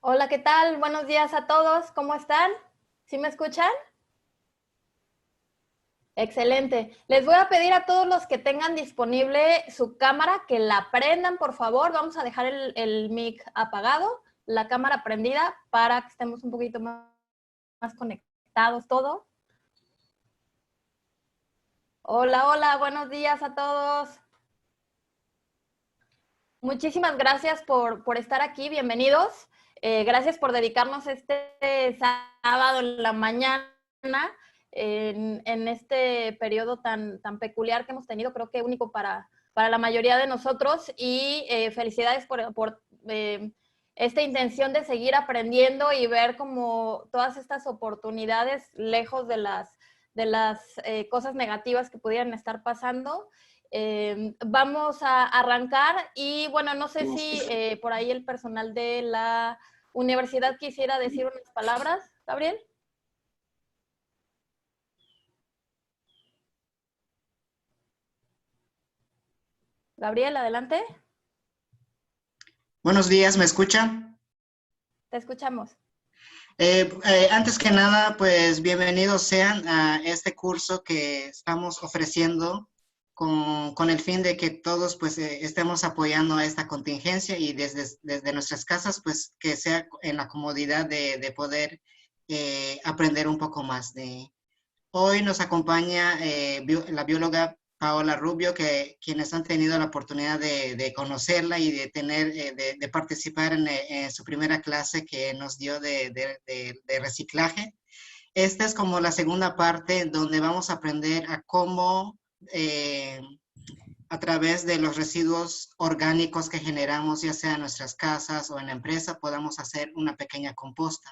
Hola, ¿qué tal? Buenos días a todos. ¿Cómo están? ¿Sí me escuchan? Excelente. Les voy a pedir a todos los que tengan disponible su cámara que la prendan, por favor. Vamos a dejar el mic apagado, la cámara prendida para que estemos un poquito más conectados todos. Hola, hola, buenos días a todos. Muchísimas gracias por estar aquí, bienvenidos. Gracias por dedicarnos este sábado en la mañana en este periodo tan peculiar que hemos tenido, creo que único para la mayoría de nosotros. Y felicidades por esta intención de seguir aprendiendo y ver como todas estas oportunidades lejos de las cosas negativas que pudieran estar pasando. Vamos a arrancar y bueno, no sé si por ahí el personal de la universidad quisiera decir unas palabras. Gabriel. Gabriel, adelante. Buenos días, ¿me escuchan? Te escuchamos. Antes que nada, pues bienvenidos sean a este curso que estamos ofreciendo con el fin de que todos pues estemos apoyando a esta contingencia y desde nuestras casas pues que sea en la comodidad de poder aprender un poco más. Hoy nos acompaña la bióloga Paola Rubio, quienes han tenido la oportunidad de conocerla y de de participar en su primera clase que nos dio de reciclaje. Esta es como la segunda parte donde vamos a aprender a cómo a través de los residuos orgánicos que generamos, ya sea en nuestras casas o en la empresa, podamos hacer una pequeña composta.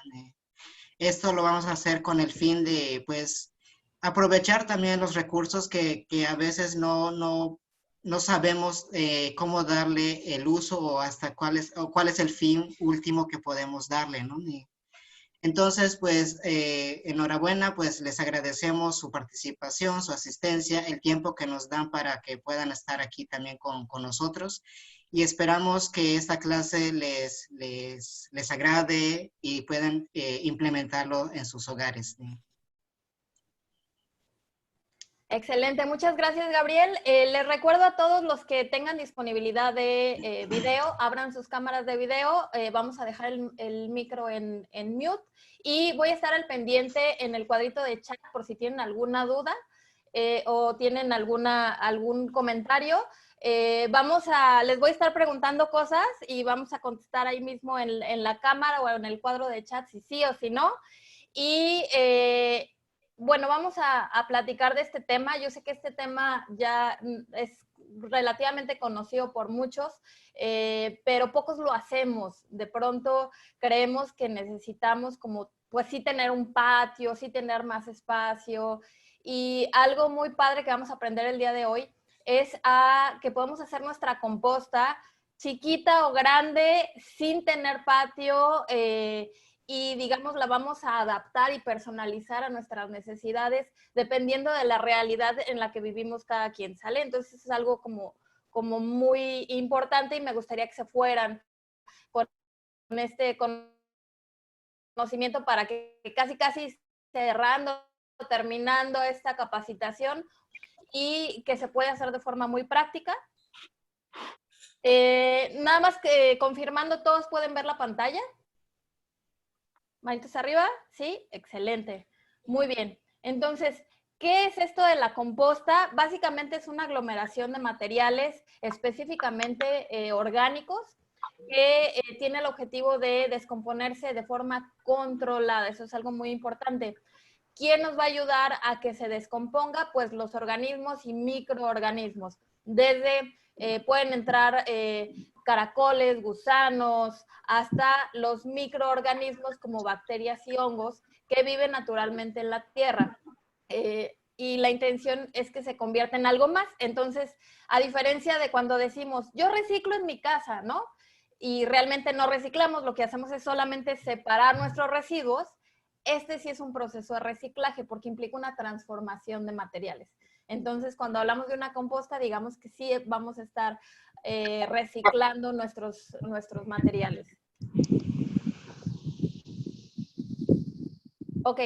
Esto lo vamos a hacer con el fin de, pues, aprovechar también los recursos que a veces no sabemos cómo darle el uso o hasta cuál es el fin último que podemos darle, ¿no? Entonces, pues, enhorabuena, pues les agradecemos su participación, su asistencia, el tiempo que nos dan para que puedan estar aquí también con nosotros. Y esperamos que esta clase les agrade y puedan implementarlo en sus hogares. Excelente, muchas gracias, Gabriel. Les recuerdo a todos los que tengan disponibilidad de video, abran sus cámaras de video. Vamos a dejar el micro en mute y voy a estar al pendiente en el cuadrito de chat por si tienen alguna duda o tienen algún comentario. Les voy a estar preguntando cosas y vamos a contestar ahí mismo en la cámara o en el cuadro de chat si sí o si no. Y bueno, vamos a platicar de este tema. Yo sé que este tema ya es relativamente conocido por muchos, pero pocos lo hacemos. De pronto creemos que necesitamos como, pues sí tener un patio, sí tener más espacio. Y algo muy padre que vamos a aprender el día de hoy es que podemos hacer nuestra composta chiquita o grande sin tener patio, y digamos la vamos a adaptar y personalizar a nuestras necesidades dependiendo de la realidad en la que vivimos cada quien, ¿sale? Entonces es algo como muy importante y me gustaría que se fueran con este conocimiento para que casi cerrando, terminando esta capacitación y que se puede hacer de forma muy práctica. Nada más que confirmando, ¿todos pueden ver la pantalla? Manitos arriba, ¿sí? Excelente. Muy bien. Entonces, ¿qué es esto de la composta? Básicamente es una aglomeración de materiales específicamente orgánicos que tiene el objetivo de descomponerse de forma controlada. Eso es algo muy importante. ¿Quién nos va a ayudar a que se descomponga? Pues los organismos y microorganismos. Pueden entrar caracoles, gusanos, hasta los microorganismos como bacterias y hongos que viven naturalmente en la tierra. Y la intención es que se convierta en algo más. Entonces, a diferencia de cuando decimos, yo reciclo en mi casa, ¿no? Y realmente no reciclamos, lo que hacemos es solamente separar nuestros residuos. Este sí es un proceso de reciclaje porque implica una transformación de materiales. Entonces, cuando hablamos de una composta, digamos que sí vamos a estar reciclando nuestros materiales. Ok,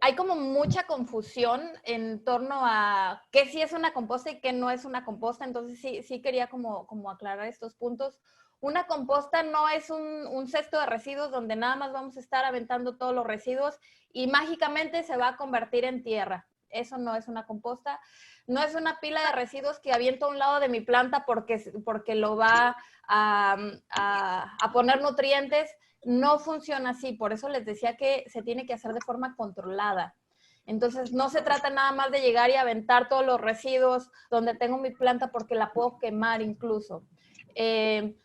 hay como mucha confusión en torno a qué sí es una composta y qué no es una composta, entonces sí quería como aclarar estos puntos. Una composta no es un cesto de residuos donde nada más vamos a estar aventando todos los residuos y mágicamente se va a convertir en tierra. Eso no es una composta. No es una pila de residuos que aviento a un lado de mi planta porque lo va a poner nutrientes. No funciona así, por eso les decía que se tiene que hacer de forma controlada. Entonces, no se trata nada más de llegar y aventar todos los residuos donde tengo mi planta porque la puedo quemar incluso.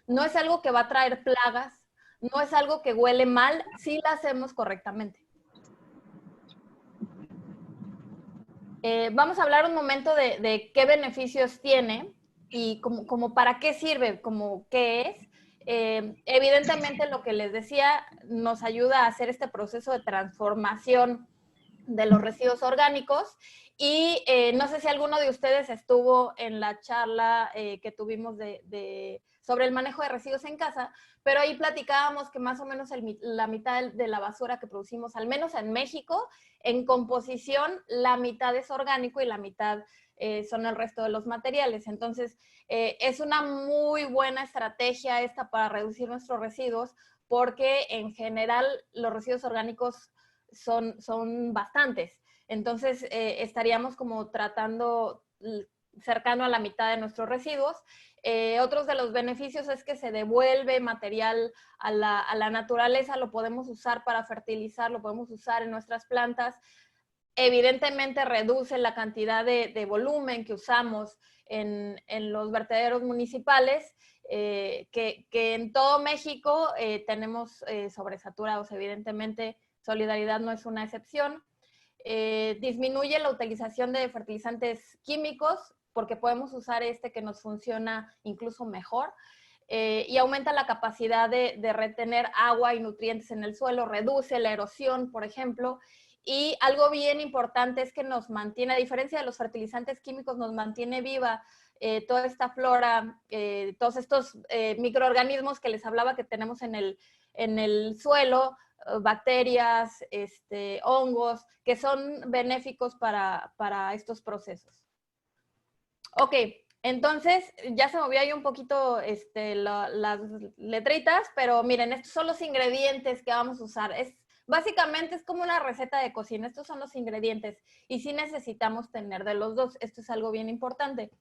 No es algo que va a traer plagas, no es algo que huele mal si la hacemos correctamente. Vamos a hablar un momento de qué beneficios tiene y como para qué sirve, como qué es. Evidentemente, lo que les decía, nos ayuda a hacer este proceso de transformación de los residuos orgánicos. Y no sé si alguno de ustedes estuvo en la charla que tuvimos sobre el manejo de residuos en casa, pero ahí platicábamos que más o menos la mitad de la basura que producimos, al menos en México, en composición, la mitad es orgánico y la mitad son el resto de los materiales. Entonces, es una muy buena estrategia esta para reducir nuestros residuos, porque en general los residuos orgánicos son bastantes. Entonces, estaríamos como tratando cercano a la mitad de nuestros residuos. Otros de los beneficios es que se devuelve material a la naturaleza, lo podemos usar para fertilizar, lo podemos usar en nuestras plantas. Evidentemente reduce la cantidad de volumen que usamos en los vertederos municipales, que en todo México tenemos sobresaturados, evidentemente. Solidaridad no es una excepción. Disminuye la utilización de fertilizantes químicos porque podemos usar este que nos funciona incluso mejor. Y aumenta la capacidad de retener agua y nutrientes en el suelo, reduce la erosión, por ejemplo. Y algo bien importante es que nos mantiene, a diferencia de los fertilizantes químicos, nos mantiene viva toda esta flora, todos estos microorganismos que les hablaba que tenemos en el suelo, bacterias, hongos, que son benéficos para estos procesos. Ok, entonces ya se movió ahí un poquito las letritas, pero miren, estos son los ingredientes que vamos a usar. Básicamente es como una receta de cocina, estos son los ingredientes y sí necesitamos tener de los dos, esto es algo bien importante.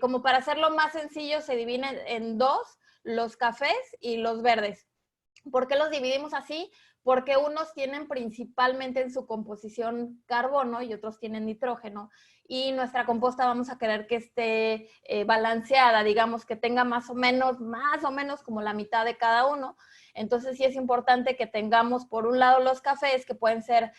Como para hacerlo más sencillo, se dividen en dos, los cafés y los verdes. ¿Por qué los dividimos así? Porque unos tienen principalmente en su composición carbono y otros tienen nitrógeno. Y nuestra composta vamos a querer que esté balanceada, digamos que tenga más o menos como la mitad de cada uno. Entonces sí es importante que tengamos por un lado los cafés, que pueden ser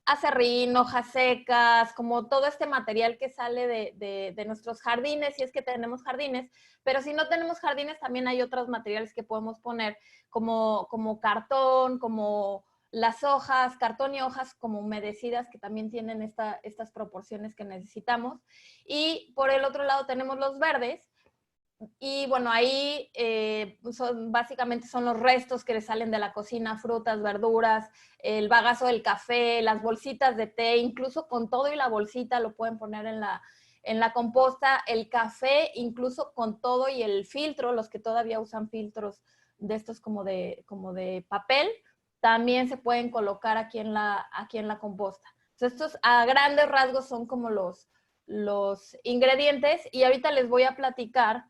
acerrín, hojas secas, como todo este material que sale de nuestros jardines, si es que tenemos jardines, pero si no tenemos jardines también hay otros materiales que podemos poner como cartón, como las hojas, cartón y hojas como humedecidas que también tienen estas proporciones que necesitamos. Y por el otro lado tenemos los verdes. Y bueno, ahí básicamente son los restos que le salen de la cocina, frutas, verduras, el bagazo del café, las bolsitas de té, incluso con todo y la bolsita lo pueden poner en la composta, el café, incluso con todo y el filtro, los que todavía usan filtros de estos como de papel, también se pueden colocar aquí en la composta. Entonces, estos a grandes rasgos son como los ingredientes y ahorita les voy a platicar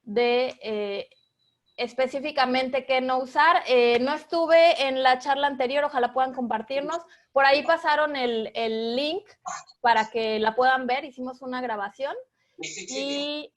de específicamente qué no usar. No estuve en la charla anterior, ojalá puedan compartirnos. Por ahí pasaron el link para que la puedan ver, hicimos una grabación y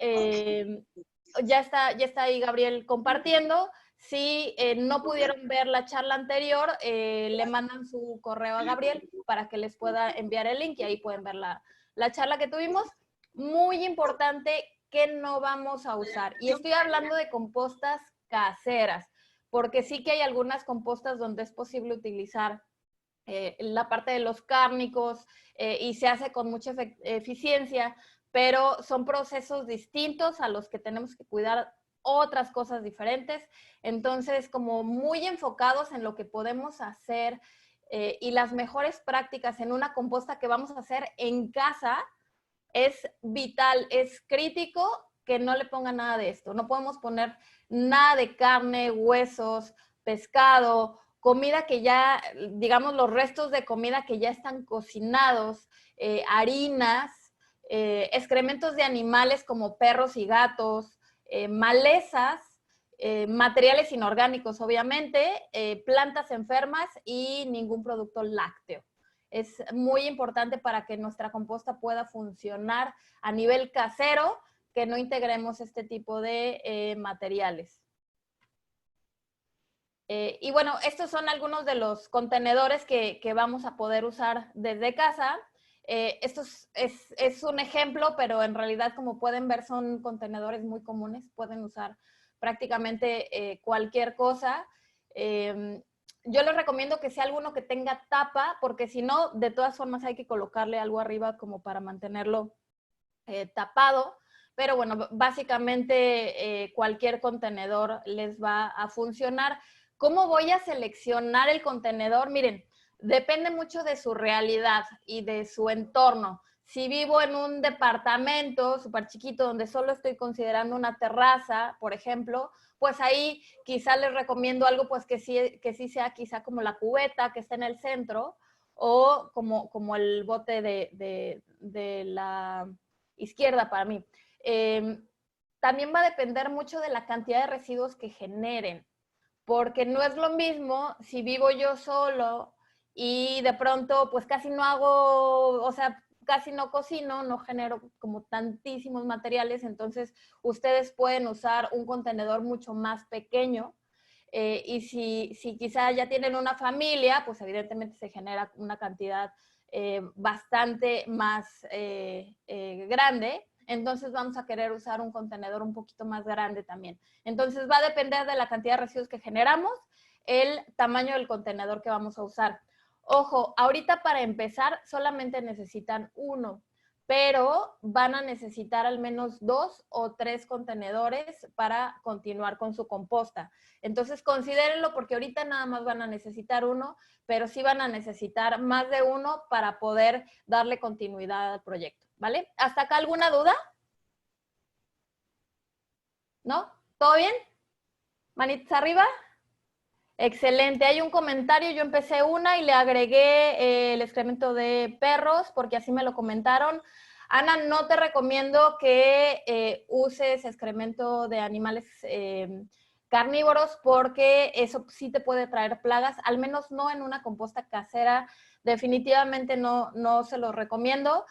ya está ahí Gabriel compartiendo. Si no pudieron ver la charla anterior, le mandan su correo a Gabriel para que les pueda enviar el link y ahí pueden ver la charla que tuvimos. Muy importante, que no vamos a usar. Y estoy hablando de compostas caseras, porque sí que hay algunas compostas donde es posible utilizar la parte de los cárnicos y se hace con mucha eficiencia, pero son procesos distintos a los que tenemos que cuidar otras cosas diferentes. Entonces, como muy enfocados en lo que podemos hacer y las mejores prácticas en una composta que vamos a hacer en casa, es vital, es crítico que no le pongan nada de esto. No podemos poner nada de carne, huesos, pescado, comida que ya, digamos, los restos de comida que ya están cocinados, harinas, excrementos de animales como perros y gatos, malezas, materiales inorgánicos, obviamente, plantas enfermas y ningún producto lácteo. Es muy importante para que nuestra composta pueda funcionar a nivel casero, que no integremos este tipo de materiales. Y bueno, estos son algunos de los contenedores que vamos a poder usar desde casa. Esto es un ejemplo, pero en realidad, como pueden ver, son contenedores muy comunes. Pueden usar prácticamente cualquier cosa. Yo les recomiendo que sea alguno que tenga tapa, porque si no, de todas formas hay que colocarle algo arriba como para mantenerlo tapado. Pero bueno, básicamente cualquier contenedor les va a funcionar. ¿Cómo voy a seleccionar el contenedor? Miren, depende mucho de su realidad y de su entorno. Si vivo en un departamento súper chiquito donde solo estoy considerando una terraza, por ejemplo, pues ahí quizá les recomiendo algo pues que sí sea quizá como la cubeta que está en el centro o como el bote de la izquierda para mí. También va a depender mucho de la cantidad de residuos que generen, porque no es lo mismo si vivo yo solo y de pronto pues casi no hago, o sea, casi no cocino, no genero como tantísimos materiales, entonces ustedes pueden usar un contenedor mucho más pequeño. Y si quizá ya tienen una familia, pues evidentemente se genera una cantidad bastante más grande. Entonces vamos a querer usar un contenedor un poquito más grande también. Entonces va a depender de la cantidad de residuos que generamos, el tamaño del contenedor que vamos a usar. Ojo, ahorita para empezar solamente necesitan uno, pero van a necesitar al menos 2 o 3 contenedores para continuar con su composta. Entonces considérenlo porque ahorita nada más van a necesitar uno, pero sí van a necesitar más de uno para poder darle continuidad al proyecto, ¿vale? ¿Hasta acá alguna duda? ¿No? ¿Todo bien? ¿Manitas arriba? Excelente. Hay un comentario, yo empecé una y le agregué el excremento de perros porque así me lo comentaron. Ana, no te recomiendo que uses excremento de animales carnívoros porque eso sí te puede traer plagas, al menos no en una composta casera. Definitivamente no se los recomiendo.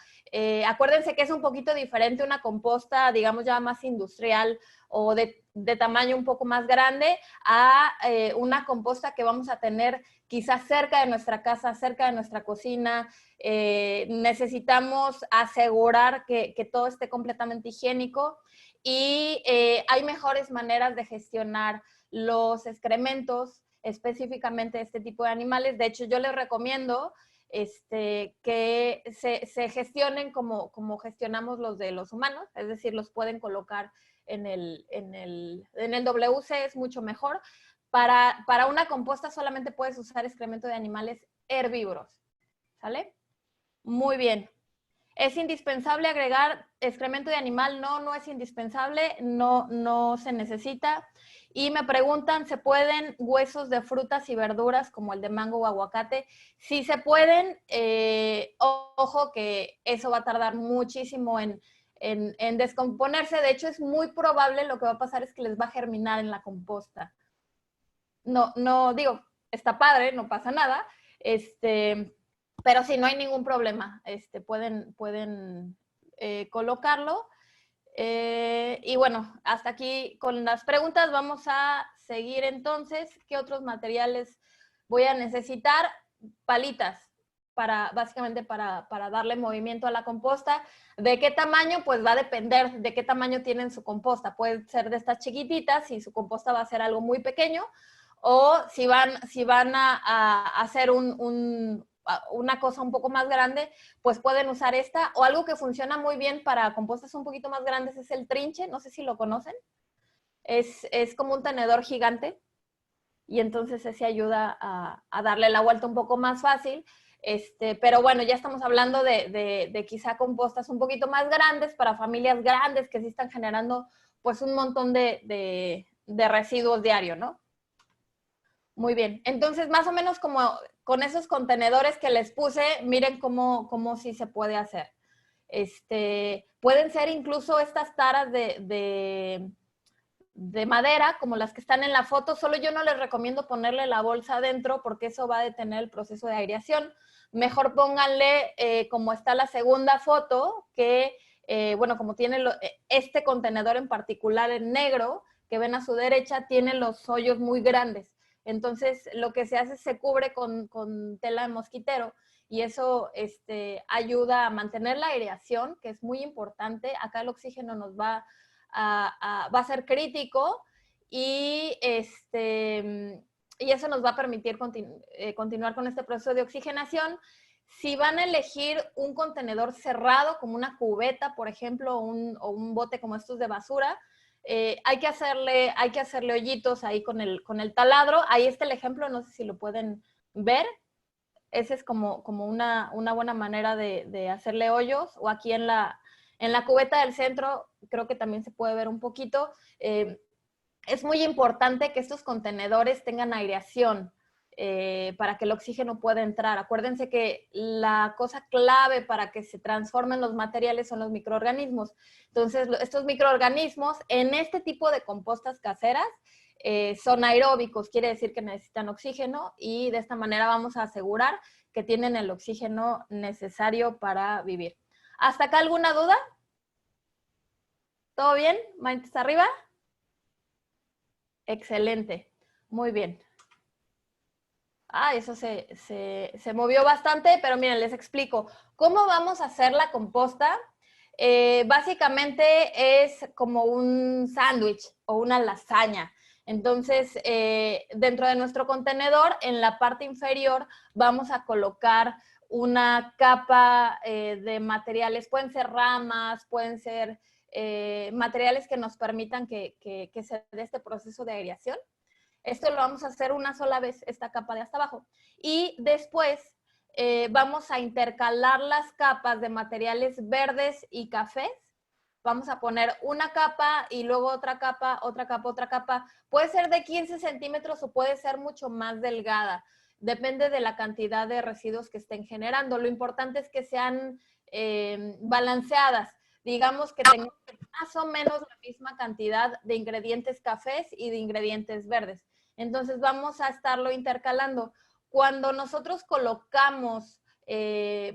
Acuérdense que es un poquito diferente una composta, digamos ya más industrial o de tamaño un poco más grande a una composta que vamos a tener quizás cerca de nuestra casa, cerca de nuestra cocina. Necesitamos asegurar que todo esté completamente higiénico y hay mejores maneras de gestionar los excrementos, específicamente de este tipo de animales. De hecho, yo les recomiendo que se gestionen como gestionamos los de los humanos, es decir, los pueden colocar en el WC, es mucho mejor. Para una composta solamente puedes usar excremento de animales herbívoros, ¿sale? Muy bien. ¿Es indispensable agregar excremento de animal? No, no es indispensable, no se necesita. Y me preguntan, ¿se pueden huesos de frutas y verduras como el de mango o aguacate? Sí se pueden. Ojo que eso va a tardar muchísimo en descomponerse. De hecho, es muy probable lo que va a pasar es que les va a germinar en la composta. No digo, está padre, no pasa nada, pero sí, no hay ningún problema, pueden colocarlo. Y bueno, hasta aquí con las preguntas. Vamos a seguir entonces. ¿Qué otros materiales voy a necesitar? Palitas, básicamente para darle movimiento a la composta. ¿De qué tamaño? Pues va a depender de qué tamaño tienen su composta. Puede ser de estas chiquititas, si su composta va a ser algo muy pequeño, o si van a hacer una cosa un poco más grande, pues pueden usar esta. O algo que funciona muy bien para compostas un poquito más grandes es el trinche, no sé si lo conocen. Es como un tenedor gigante. y entonces ese ayuda a darle la vuelta un poco más fácil. Pero bueno, ya estamos hablando de quizá compostas un poquito más grandes para familias grandes que sí están generando pues un montón de residuos diarios, ¿no? Muy bien. Entonces, más o menos como con esos contenedores que les puse, miren cómo sí se puede hacer. Pueden ser incluso estas taras de madera, como las que están en la foto, solo yo no les recomiendo ponerle la bolsa adentro porque eso va a detener el proceso de aireación. Mejor pónganle, como está la segunda foto, que, bueno, como tiene este contenedor en particular en negro, que ven a su derecha, tiene los hoyos muy grandes. Entonces, lo que se hace es se cubre con tela de mosquitero y eso ayuda a mantener la aireación, que es muy importante. Acá el oxígeno nos va a ser crítico y, y eso nos va a permitir continuar con este proceso de oxigenación. Si van a elegir un contenedor cerrado, como una cubeta, por ejemplo, o un bote como estos de basura, hay que hacerle hoyitos ahí con el taladro. Ahí está el ejemplo, no sé si lo pueden ver. Ese es como una buena manera de hacerle hoyos. O aquí en la cubeta del centro creo que también se puede ver un poquito. Es muy importante que estos contenedores tengan aireación para que el oxígeno pueda entrar. Acuérdense que la cosa clave para que se transformen los materiales son los microorganismos. Entonces, estos microorganismos en este tipo de compostas caseras son aeróbicos, quiere decir que necesitan oxígeno y de esta manera vamos a asegurar que tienen el oxígeno necesario para vivir. ¿Hasta acá alguna duda? ¿Todo bien? ¿Manitas arriba? Excelente. Muy bien. Eso se movió bastante, pero miren, les explico. ¿Cómo vamos a hacer la composta? Básicamente es como un sándwich o una lasaña. Entonces, dentro de nuestro contenedor, en la parte inferior, vamos a colocar una capa de materiales. Pueden ser ramas, pueden ser materiales que nos permitan que se dé este proceso de aireación. Esto lo vamos a hacer una sola vez, esta capa de hasta abajo. Y después vamos a intercalar las capas de materiales verdes y cafés. Vamos a poner una capa y luego otra capa, otra capa, otra capa. Puede ser de 15 centímetros o puede ser mucho más delgada. Depende de la cantidad de residuos que estén generando. Lo importante es que sean balanceadas. Digamos que tengan más o menos la misma cantidad de ingredientes cafés y de ingredientes verdes. Entonces vamos a estarlo intercalando. Cuando nosotros colocamos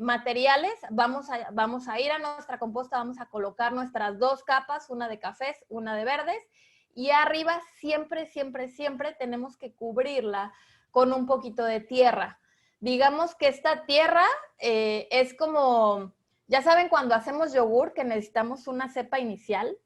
materiales, vamos a ir a nuestra composta, vamos a colocar nuestras dos capas, una de cafés, una de verdes, y arriba siempre, siempre, siempre tenemos que cubrirla con un poquito de tierra. Digamos que esta tierra es como, ya saben cuando hacemos yogur que necesitamos una cepa inicial,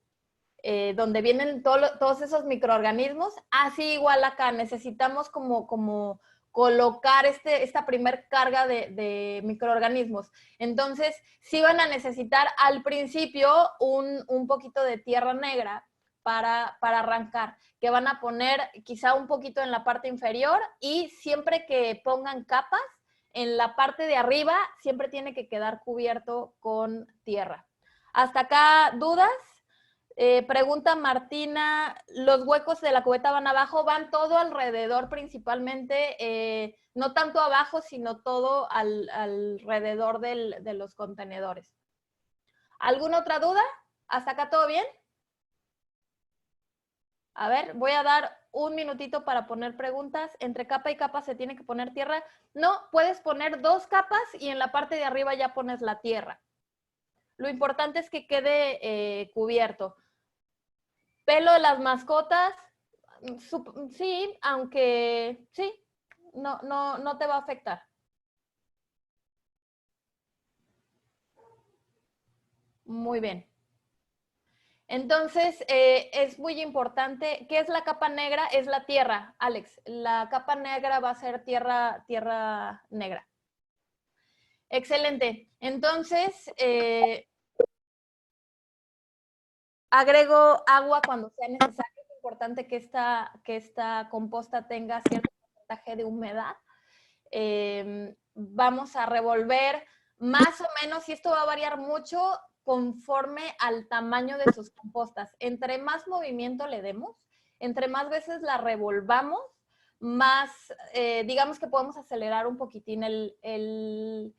donde vienen todos esos microorganismos, así igual acá necesitamos como colocar esta primer carga de microorganismos. Entonces, sí van a necesitar al principio un poquito de tierra negra para arrancar, que van a poner quizá un poquito en la parte inferior y siempre que pongan capas, en la parte de arriba siempre tiene que quedar cubierto con tierra. ¿Hasta acá dudas? Pregunta Martina, ¿los huecos de la cubeta van abajo? Van todo alrededor principalmente, no tanto abajo, sino todo alrededor de los contenedores. ¿Alguna otra duda? ¿Hasta acá todo bien? A ver, voy a dar un minutito para poner preguntas. ¿Entre capa y capa se tiene que poner tierra? No, puedes poner dos capas y en la parte de arriba ya pones la tierra. Lo importante es que quede cubierto. Pelo de las mascotas, sí, aunque sí, no te va a afectar. Muy bien. Entonces, es muy importante. ¿Qué es la capa negra? Es la tierra, Alex. La capa negra va a ser tierra negra. Excelente. Entonces, agrego agua cuando sea necesario. Es importante que esta composta tenga cierto porcentaje de humedad. Vamos a revolver más o menos, y esto va a variar mucho conforme al tamaño de sus compostas. Entre más movimiento le demos, entre más veces la revolvamos, más, digamos que podemos acelerar un poquitín el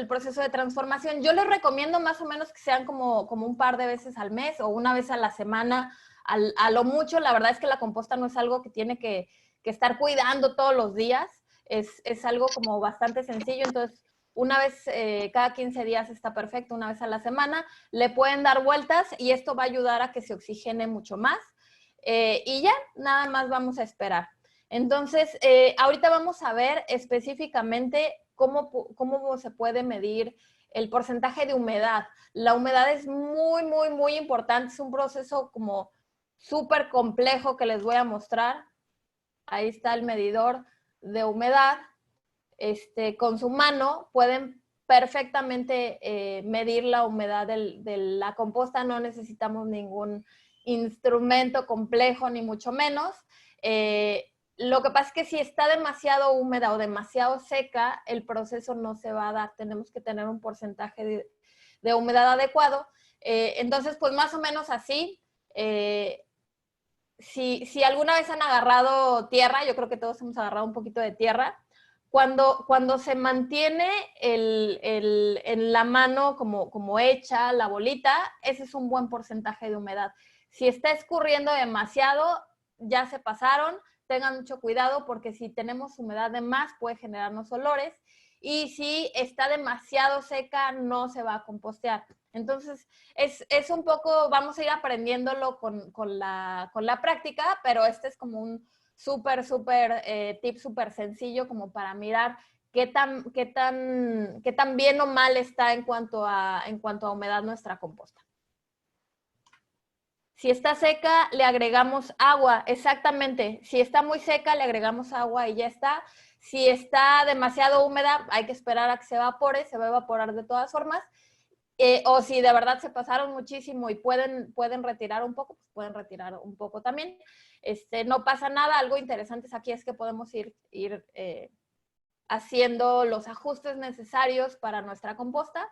proceso de transformación. Yo les recomiendo más o menos que sean como un par de veces al mes o una vez a la semana, a lo mucho. La verdad es que la composta no es algo que tiene que estar cuidando todos los días, es algo como bastante sencillo. Entonces una vez cada 15 días está perfecto, una vez a la semana, le pueden dar vueltas y esto va a ayudar a que se oxigene mucho más. Y ya, nada más vamos a esperar. Entonces, ahorita vamos a ver específicamente cómo se puede medir el porcentaje de humedad. La humedad es muy, muy, muy importante. Es un proceso como súper complejo que les voy a mostrar. Ahí está el medidor de humedad. Con su mano pueden perfectamente medir la humedad de la composta. No necesitamos ningún instrumento complejo, ni mucho menos. Lo que pasa es que si está demasiado húmeda o demasiado seca, el proceso no se va a dar. Tenemos que tener un porcentaje de humedad adecuado. Entonces, pues más o menos así. Si alguna vez han agarrado tierra, yo creo que todos hemos agarrado un poquito de tierra, cuando se mantiene en la mano como hecha la bolita, ese es un buen porcentaje de humedad. Si está escurriendo demasiado, ya se pasaron. Tengan mucho cuidado porque si tenemos humedad de más puede generarnos olores, y si está demasiado seca no se va a compostear. Entonces es un poco, vamos a ir aprendiéndolo con la práctica, pero este es como un súper tip súper sencillo como para mirar qué tan bien o mal está en cuanto a humedad nuestra composta. Si está seca, le agregamos agua, exactamente. Si está muy seca, le agregamos agua y ya está. Si está demasiado húmeda, hay que esperar a que se evapore, se va a evaporar de todas formas. O si de verdad se pasaron muchísimo y pueden retirar un poco, pues pueden retirar un poco también. No pasa nada. Algo interesante aquí es que podemos ir haciendo los ajustes necesarios para nuestra composta.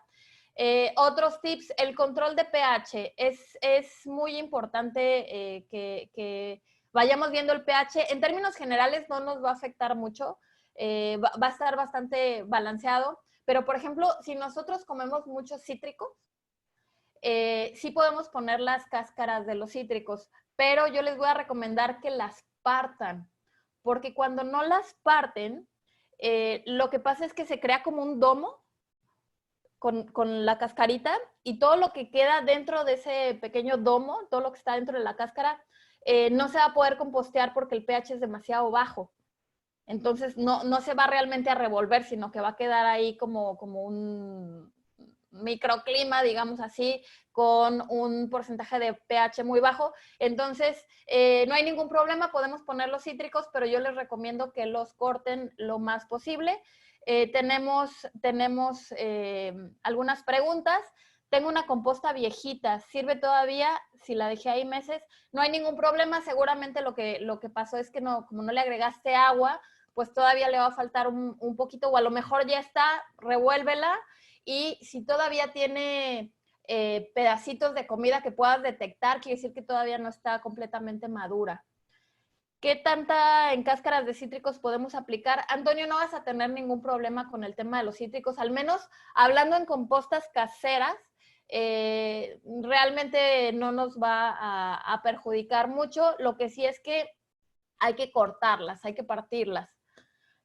Otros tips, el control de pH. Es muy importante que vayamos viendo el pH. En términos generales no nos va a afectar mucho, va a estar bastante balanceado, pero por ejemplo, si nosotros comemos muchos cítricos, sí podemos poner las cáscaras de los cítricos, pero yo les voy a recomendar que las partan, porque cuando no las parten, lo que pasa es que se crea como un domo con la cascarita, y todo lo que queda dentro de ese pequeño domo, todo lo que está dentro de la cáscara, no se va a poder compostear porque el pH es demasiado bajo. Entonces no se va realmente a revolver, sino que va a quedar ahí como un microclima, digamos así, con un porcentaje de pH muy bajo. Entonces, no hay ningún problema, podemos poner los cítricos, pero yo les recomiendo que los corten lo más posible. Tenemos algunas preguntas. Tengo una composta viejita, ¿sirve todavía si la dejé ahí meses? No hay ningún problema, seguramente lo que pasó es que como no le agregaste agua, pues todavía le va a faltar un poquito, o a lo mejor ya está, revuélvela, y si todavía tiene pedacitos de comida que puedas detectar, quiere decir que todavía no está completamente madura. ¿Qué tanta en cáscaras de cítricos podemos aplicar? Antonio, no vas a tener ningún problema con el tema de los cítricos, al menos hablando en compostas caseras, realmente no nos va a perjudicar mucho. Lo que sí es que hay que cortarlas, hay que partirlas.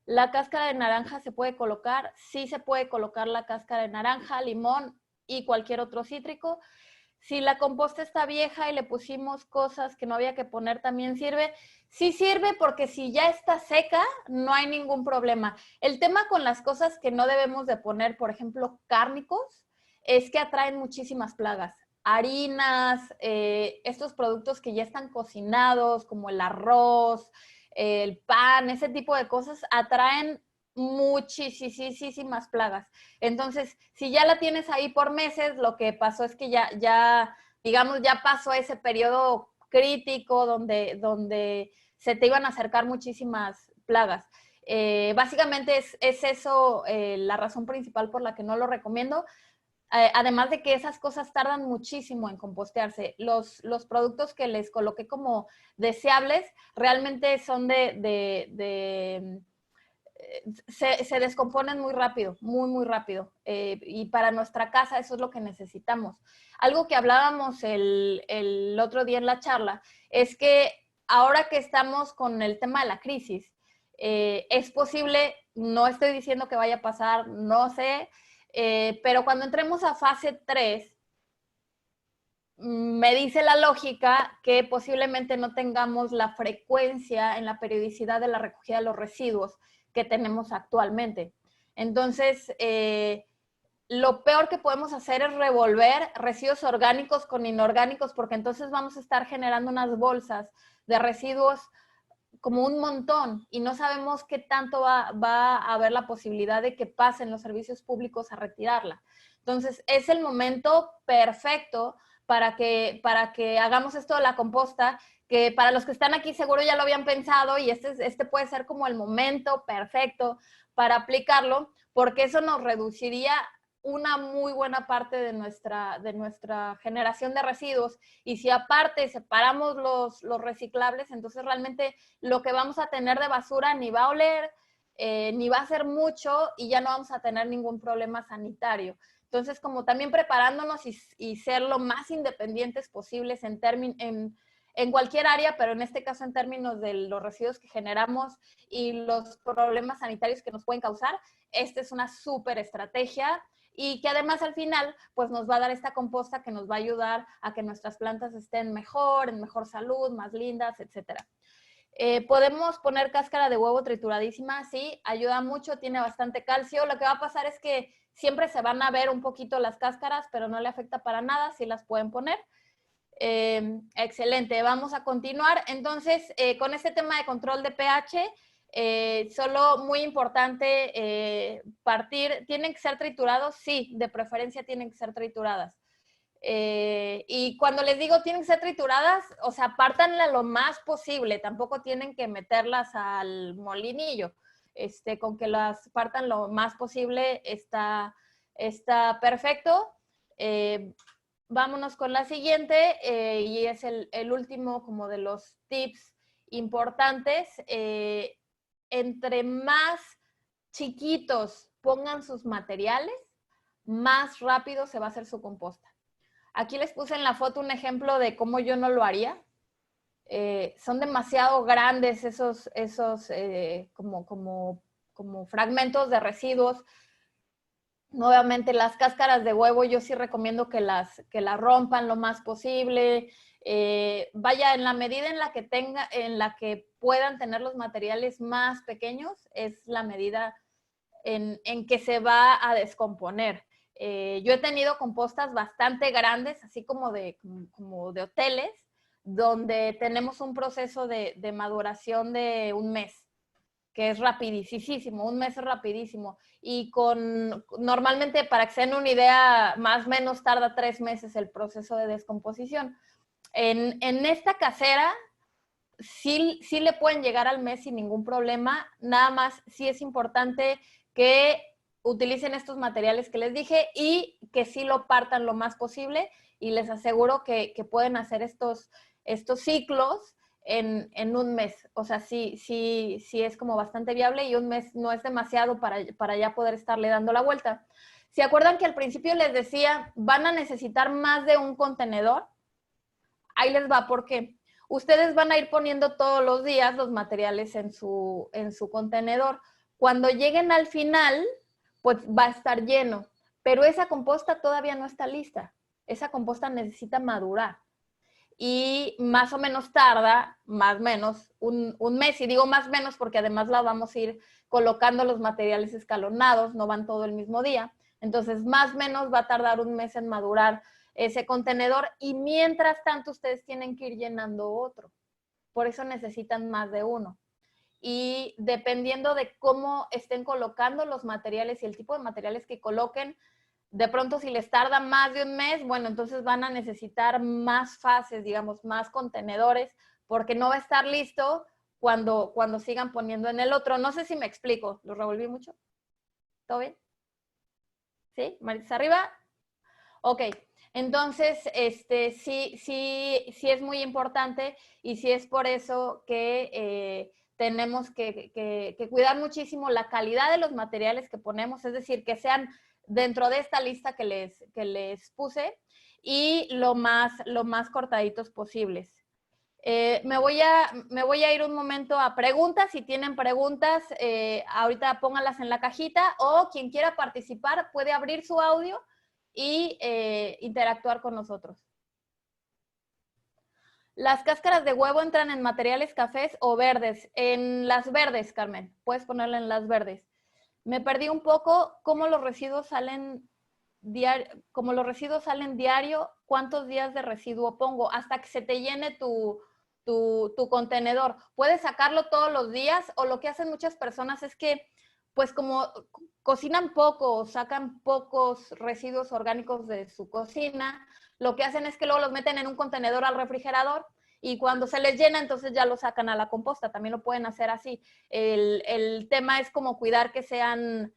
¿La cáscara de naranja se puede colocar? Sí se puede colocar la cáscara de naranja, limón y cualquier otro cítrico. Si la composta está vieja y le pusimos cosas que no había que poner, ¿también sirve? Sí sirve, porque si ya está seca, no hay ningún problema. El tema con las cosas que no debemos de poner, por ejemplo, cárnicos, es que atraen muchísimas plagas. Harinas, estos productos que ya están cocinados, como el arroz, el pan, ese tipo de cosas, atraen muchísimas plagas. Entonces, si ya la tienes ahí por meses, lo que pasó es que ya digamos, ya pasó ese periodo crítico, donde se te iban a acercar muchísimas plagas. Básicamente es eso la razón principal por la que no lo recomiendo. Además de que esas cosas tardan muchísimo en compostearse. Los productos que les coloqué como deseables realmente son se descomponen muy rápido, muy rápido. Y para nuestra casa eso es lo que necesitamos. Algo que hablábamos el otro día en la charla es que ahora que estamos con el tema de la crisis, es posible, no estoy diciendo que vaya a pasar, no sé, pero cuando entremos a fase 3, me dice la lógica que posiblemente no tengamos la frecuencia en la periodicidad de la recogida de los residuos que tenemos actualmente. Entonces, lo peor que podemos hacer es revolver residuos orgánicos con inorgánicos, porque entonces vamos a estar generando unas bolsas de residuos como un montón y no sabemos qué tanto va a haber la posibilidad de que pasen los servicios públicos a retirarla. Entonces, es el momento perfecto para que hagamos esto de la composta, que para los que están aquí seguro ya lo habían pensado y este puede ser como el momento perfecto para aplicarlo, porque eso nos reduciría una muy buena parte de nuestra generación de residuos. Y si aparte separamos los reciclables, entonces realmente lo que vamos a tener de basura ni va a oler, ni va a ser mucho y ya no vamos a tener ningún problema sanitario. Entonces, como también preparándonos y ser lo más independientes posibles en cualquier área, pero en este caso en términos de los residuos que generamos y los problemas sanitarios que nos pueden causar, esta es una súper estrategia y que además al final pues nos va a dar esta composta que nos va a ayudar a que nuestras plantas estén mejor, en mejor salud, más lindas, etcétera. Podemos poner cáscara de huevo trituradísima, sí, ayuda mucho, tiene bastante calcio. Lo que va a pasar es que siempre se van a ver un poquito las cáscaras, pero no le afecta para nada, sí las pueden poner. Excelente, vamos a continuar. Entonces, con este tema de control de pH, solo muy importante partir, ¿tienen que ser triturados? Sí, de preferencia tienen que ser trituradas. Y cuando les digo tienen que ser trituradas, o sea, pártanla lo más posible, tampoco tienen que meterlas al molinillo. Con que las partan lo más posible está perfecto. Vámonos con la siguiente y es el último como de los tips importantes. Entre más chiquitos pongan sus materiales, más rápido se va a hacer su composta. Aquí les puse en la foto un ejemplo de cómo yo no lo haría. Son demasiado grandes esos como fragmentos de residuos. Nuevamente, las cáscaras de huevo yo sí recomiendo que las rompan lo más posible. Vaya, en la medida en la que puedan tener los materiales más pequeños, es la medida en que se va a descomponer. Yo he tenido compostas bastante grandes, así como de hoteles, donde tenemos un proceso de maduración de un mes, que es rapidísimo, un mes es rapidísimo. Y normalmente, para que se den una idea, más o menos tarda 3 meses el proceso de descomposición. En esta casera, sí le pueden llegar al mes sin ningún problema, nada más sí es importante que utilicen estos materiales que les dije y que sí lo partan lo más posible y les aseguro que pueden hacer estos ciclos en un mes. O sea, sí es como bastante viable y un mes no es demasiado para ya poder estarle dando la vuelta. ¿Se acuerdan que al principio les decía, van a necesitar más de un contenedor? Ahí les va, ¿por qué? Ustedes van a ir poniendo todos los días los materiales en su contenedor. Cuando lleguen al final, pues va a estar lleno, pero esa composta todavía no está lista. Esa composta necesita madurar y más o menos tarda, más o menos, un mes. Y digo más o menos porque además la vamos a ir colocando los materiales escalonados, no van todo el mismo día. Entonces, más o menos va a tardar un mes en madurar ese contenedor y mientras tanto ustedes tienen que ir llenando otro. Por eso necesitan más de uno. Y dependiendo de cómo estén colocando los materiales y el tipo de materiales que coloquen, De pronto, si les tarda más de un mes, bueno, entonces van a necesitar más fases, digamos, más contenedores, porque no va a estar listo cuando sigan poniendo en el otro. No sé si me explico. ¿Lo revolví mucho? ¿Todo bien? ¿Sí? ¿Maritza arriba? Ok. Entonces, sí es muy importante y sí es por eso que tenemos que cuidar muchísimo la calidad de los materiales que ponemos, es decir, que sean dentro de esta lista que les puse y lo más cortaditos posibles. Me voy a ir un momento a preguntas. Si tienen preguntas, ahorita pónganlas en la cajita o quien quiera participar puede abrir su audio y interactuar con nosotros. ¿Las cáscaras de huevo entran en materiales cafés o verdes? En las verdes, Carmen. Puedes ponerla en las verdes. Me perdí un poco. ¿Cómo los residuos salen diario? ¿Cuántos días de residuo pongo? Hasta que se te llene tu contenedor. Puedes sacarlo todos los días o lo que hacen muchas personas es que, pues como cocinan poco, sacan pocos residuos orgánicos de su cocina, lo que hacen es que luego los meten en un contenedor al refrigerador y cuando se les llena, entonces ya lo sacan a la composta. También lo pueden hacer así. El tema es como cuidar que sean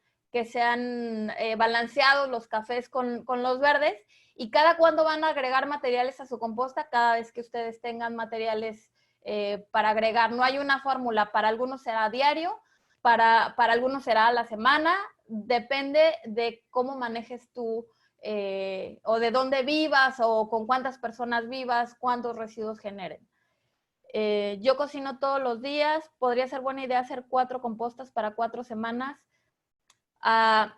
balanceados los cafés con los verdes. ¿Y cada cuándo van a agregar materiales a su composta? Cada vez que ustedes tengan materiales para agregar. No hay una fórmula. Para algunos será diario, para algunos será a la semana. Depende de cómo manejes tú o de dónde vivas o con cuántas personas vivas, cuántos residuos generen. Yo cocino todos los días. ¿Podría ser buena idea hacer 4 compostas para 4 semanas?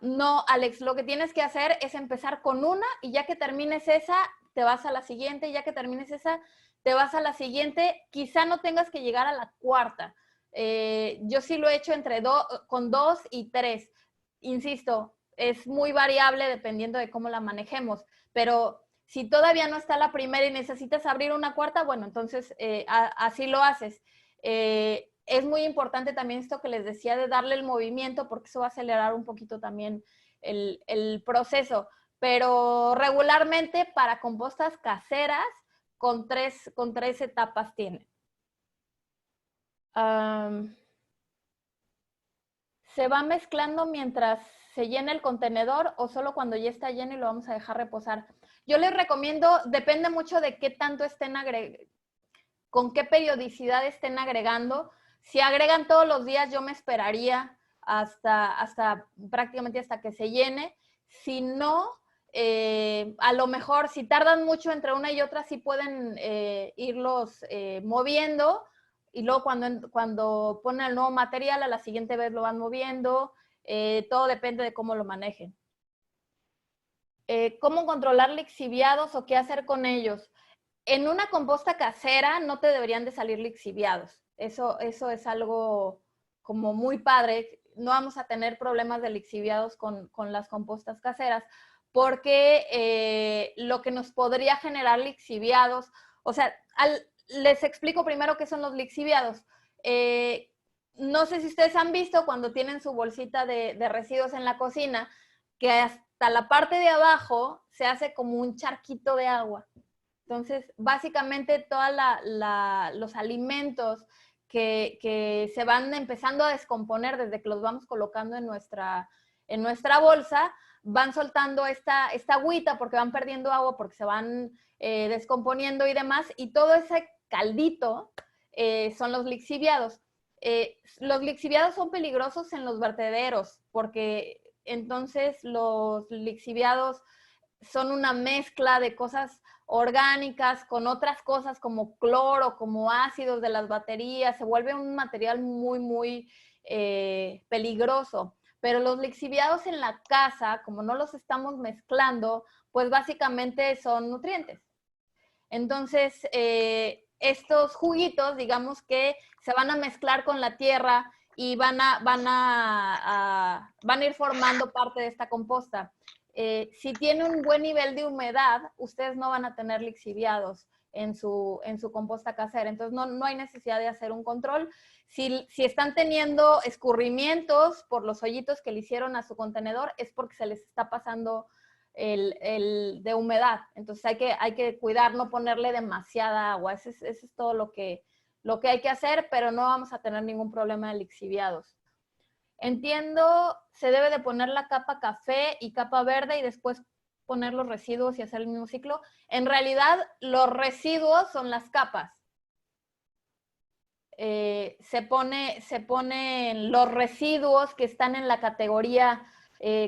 No, Alex, lo que tienes que hacer es empezar con una y ya que termines esa, te vas a la siguiente, y ya que termines esa, te vas a la siguiente. Quizá no tengas que llegar a la cuarta. Yo sí lo he hecho con 2 y 3. Insisto, es muy variable dependiendo de cómo la manejemos, pero si todavía no está la primera y necesitas abrir una cuarta, bueno, entonces así lo haces. Es muy importante también esto que les decía de darle el movimiento, porque eso va a acelerar un poquito también el proceso. Pero regularmente para compostas caseras, con tres etapas tiene. ¿Se va mezclando mientras se llena el contenedor o solo cuando ya está lleno y lo vamos a dejar reposar? Yo les recomiendo, depende mucho de qué tanto estén agregando, con qué periodicidad estén agregando. Si agregan todos los días, yo me esperaría prácticamente hasta que se llene. Si no, a lo mejor si tardan mucho entre una y otra, sí pueden irlos moviendo y luego cuando ponen el nuevo material, a la siguiente vez lo van moviendo. Todo depende de cómo lo manejen. ¿Cómo controlar lixiviados o qué hacer con ellos? En una composta casera no te deberían de salir lixiviados. Eso es algo como muy padre. No vamos a tener problemas de lixiviados con las compostas caseras, porque lo que nos podría generar lixiviados, o sea, les explico primero qué son los lixiviados. No sé si ustedes han visto cuando tienen su bolsita de residuos en la cocina, que hasta la parte de abajo se hace como un charquito de agua. Entonces, básicamente todos los alimentos que se van empezando a descomponer desde que los vamos colocando en nuestra bolsa, van soltando esta agüita porque van perdiendo agua, porque se van descomponiendo y demás, y todo ese caldito son los lixiviados. Los lixiviados son peligrosos en los vertederos, porque entonces los lixiviados son una mezcla de cosas orgánicas con otras cosas como cloro, como ácidos de las baterías, se vuelve un material muy, muy peligroso. Pero los lixiviados en la casa, como no los estamos mezclando, pues básicamente son nutrientes. Entonces, estos juguitos, digamos que se van a mezclar con la tierra y van a ir formando parte de esta composta. Si tiene un buen nivel de humedad, ustedes no van a tener lixiviados en su composta casera. Entonces, no hay necesidad de hacer un control. Si están teniendo escurrimientos por los hoyitos que le hicieron a su contenedor, es porque se les está pasando de humedad. Entonces hay que cuidar, no ponerle demasiada agua. Eso es todo lo que hay que hacer, pero no vamos a tener ningún problema de lixiviados. Entiendo, se debe de poner la capa café y capa verde y después poner los residuos y hacer el mismo ciclo. En realidad, los residuos son las capas. Se ponen los residuos que están en la categoría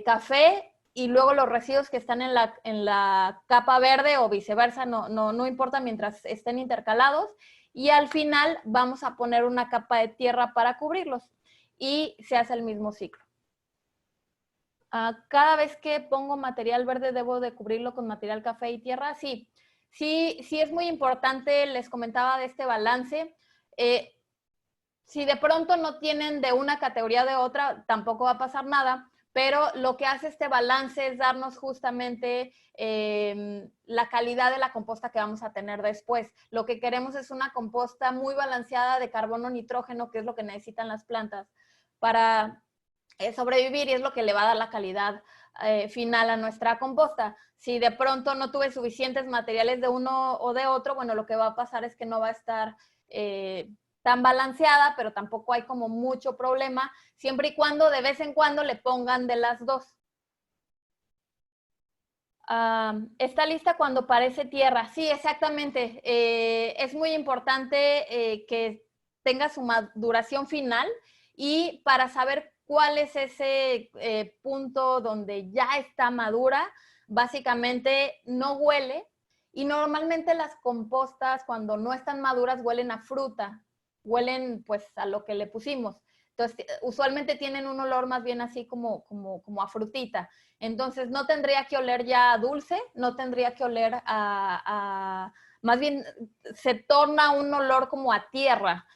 café y luego los residuos que están en la capa verde o viceversa, no importa mientras estén intercalados. Y al final vamos a poner una capa de tierra para cubrirlos y se hace el mismo ciclo. Cada vez que pongo material verde debo de cubrirlo con material café y tierra. Sí es muy importante, les comentaba de este balance. Si de pronto no tienen de una categoría de otra, tampoco va a pasar nada, pero lo que hace este balance es darnos justamente la calidad de la composta que vamos a tener después. Lo que queremos es una composta muy balanceada de carbono, nitrógeno, que es lo que necesitan las plantas para sobrevivir y es lo que le va a dar la calidad final a nuestra composta. Si de pronto no tuve suficientes materiales de uno o de otro, bueno, lo que va a pasar es que no va a estar tan balanceada, pero tampoco hay como mucho problema, siempre y cuando de vez en cuando le pongan de las dos. Está lista cuando parece tierra. Sí, exactamente. Es muy importante que tenga su maduración final y para saber cuál es ese punto donde ya está madura, básicamente no huele y normalmente las compostas cuando no están maduras huelen a fruta, huelen pues a lo que le pusimos. Entonces, usualmente tienen un olor más bien así como a frutita. Entonces, no tendría que oler ya a dulce, no tendría que oler más bien se torna un olor como a tierra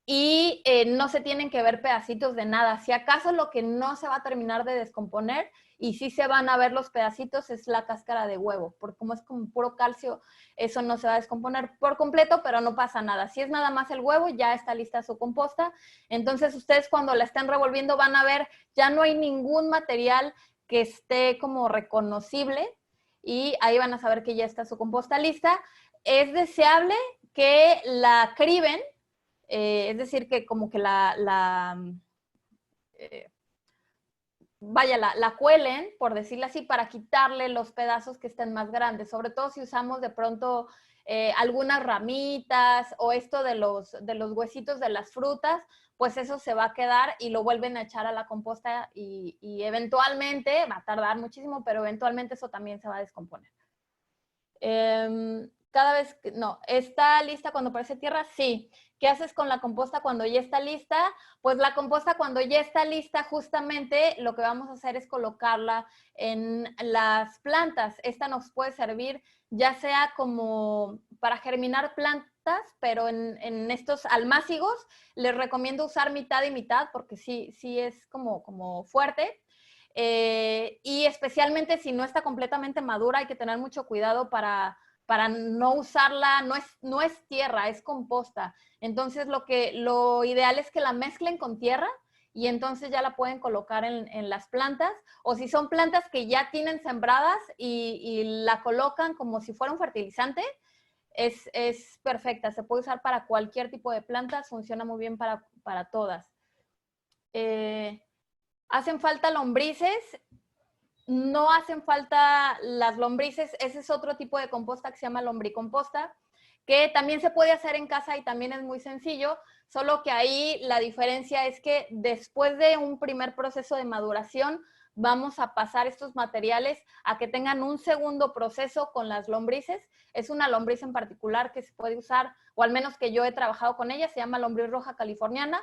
y no se tienen que ver pedacitos de nada. Si acaso lo que no se va a terminar de descomponer y sí se van a ver los pedacitos es la cáscara de huevo, porque como es como puro calcio, eso no se va a descomponer por completo, pero no pasa nada. Si es nada más el huevo, ya está lista su composta. Entonces ustedes cuando la estén revolviendo van a ver, ya no hay ningún material que esté como reconocible y ahí van a saber que ya está su composta lista. Es deseable que la criben, es decir, que como que la cuelen, por decirlo así, para quitarle los pedazos que estén más grandes, sobre todo si usamos de pronto algunas ramitas o esto de los huesitos de las frutas, pues eso se va a quedar y lo vuelven a echar a la composta y eventualmente, va a tardar muchísimo, pero eventualmente eso también se va a descomponer. Cada vez que, no, ¿está lista cuando parece tierra? Sí. ¿Qué haces con la composta cuando ya está lista? Pues la composta cuando ya está lista, justamente lo que vamos a hacer es colocarla en las plantas. Esta nos puede servir ya sea como para germinar plantas, pero en estos almácigos les recomiendo usar mitad y mitad porque sí es como fuerte. Y especialmente si no está completamente madura, hay que tener mucho cuidado para no usarla, no es tierra, es composta. Entonces lo ideal es que la mezclen con tierra y entonces ya la pueden colocar en las plantas, o si son plantas que ya tienen sembradas y la colocan como si fuera un fertilizante, es perfecta, se puede usar para cualquier tipo de plantas, funciona muy bien para todas. ¿Hacen falta lombrices? No hacen falta las lombrices, ese es otro tipo de composta que se llama lombricomposta, que también se puede hacer en casa y también es muy sencillo, solo que ahí la diferencia es que después de un primer proceso de maduración, vamos a pasar estos materiales a que tengan un segundo proceso con las lombrices. Es una lombriz en particular que se puede usar, o al menos que yo he trabajado con ella, se llama lombriz roja californiana,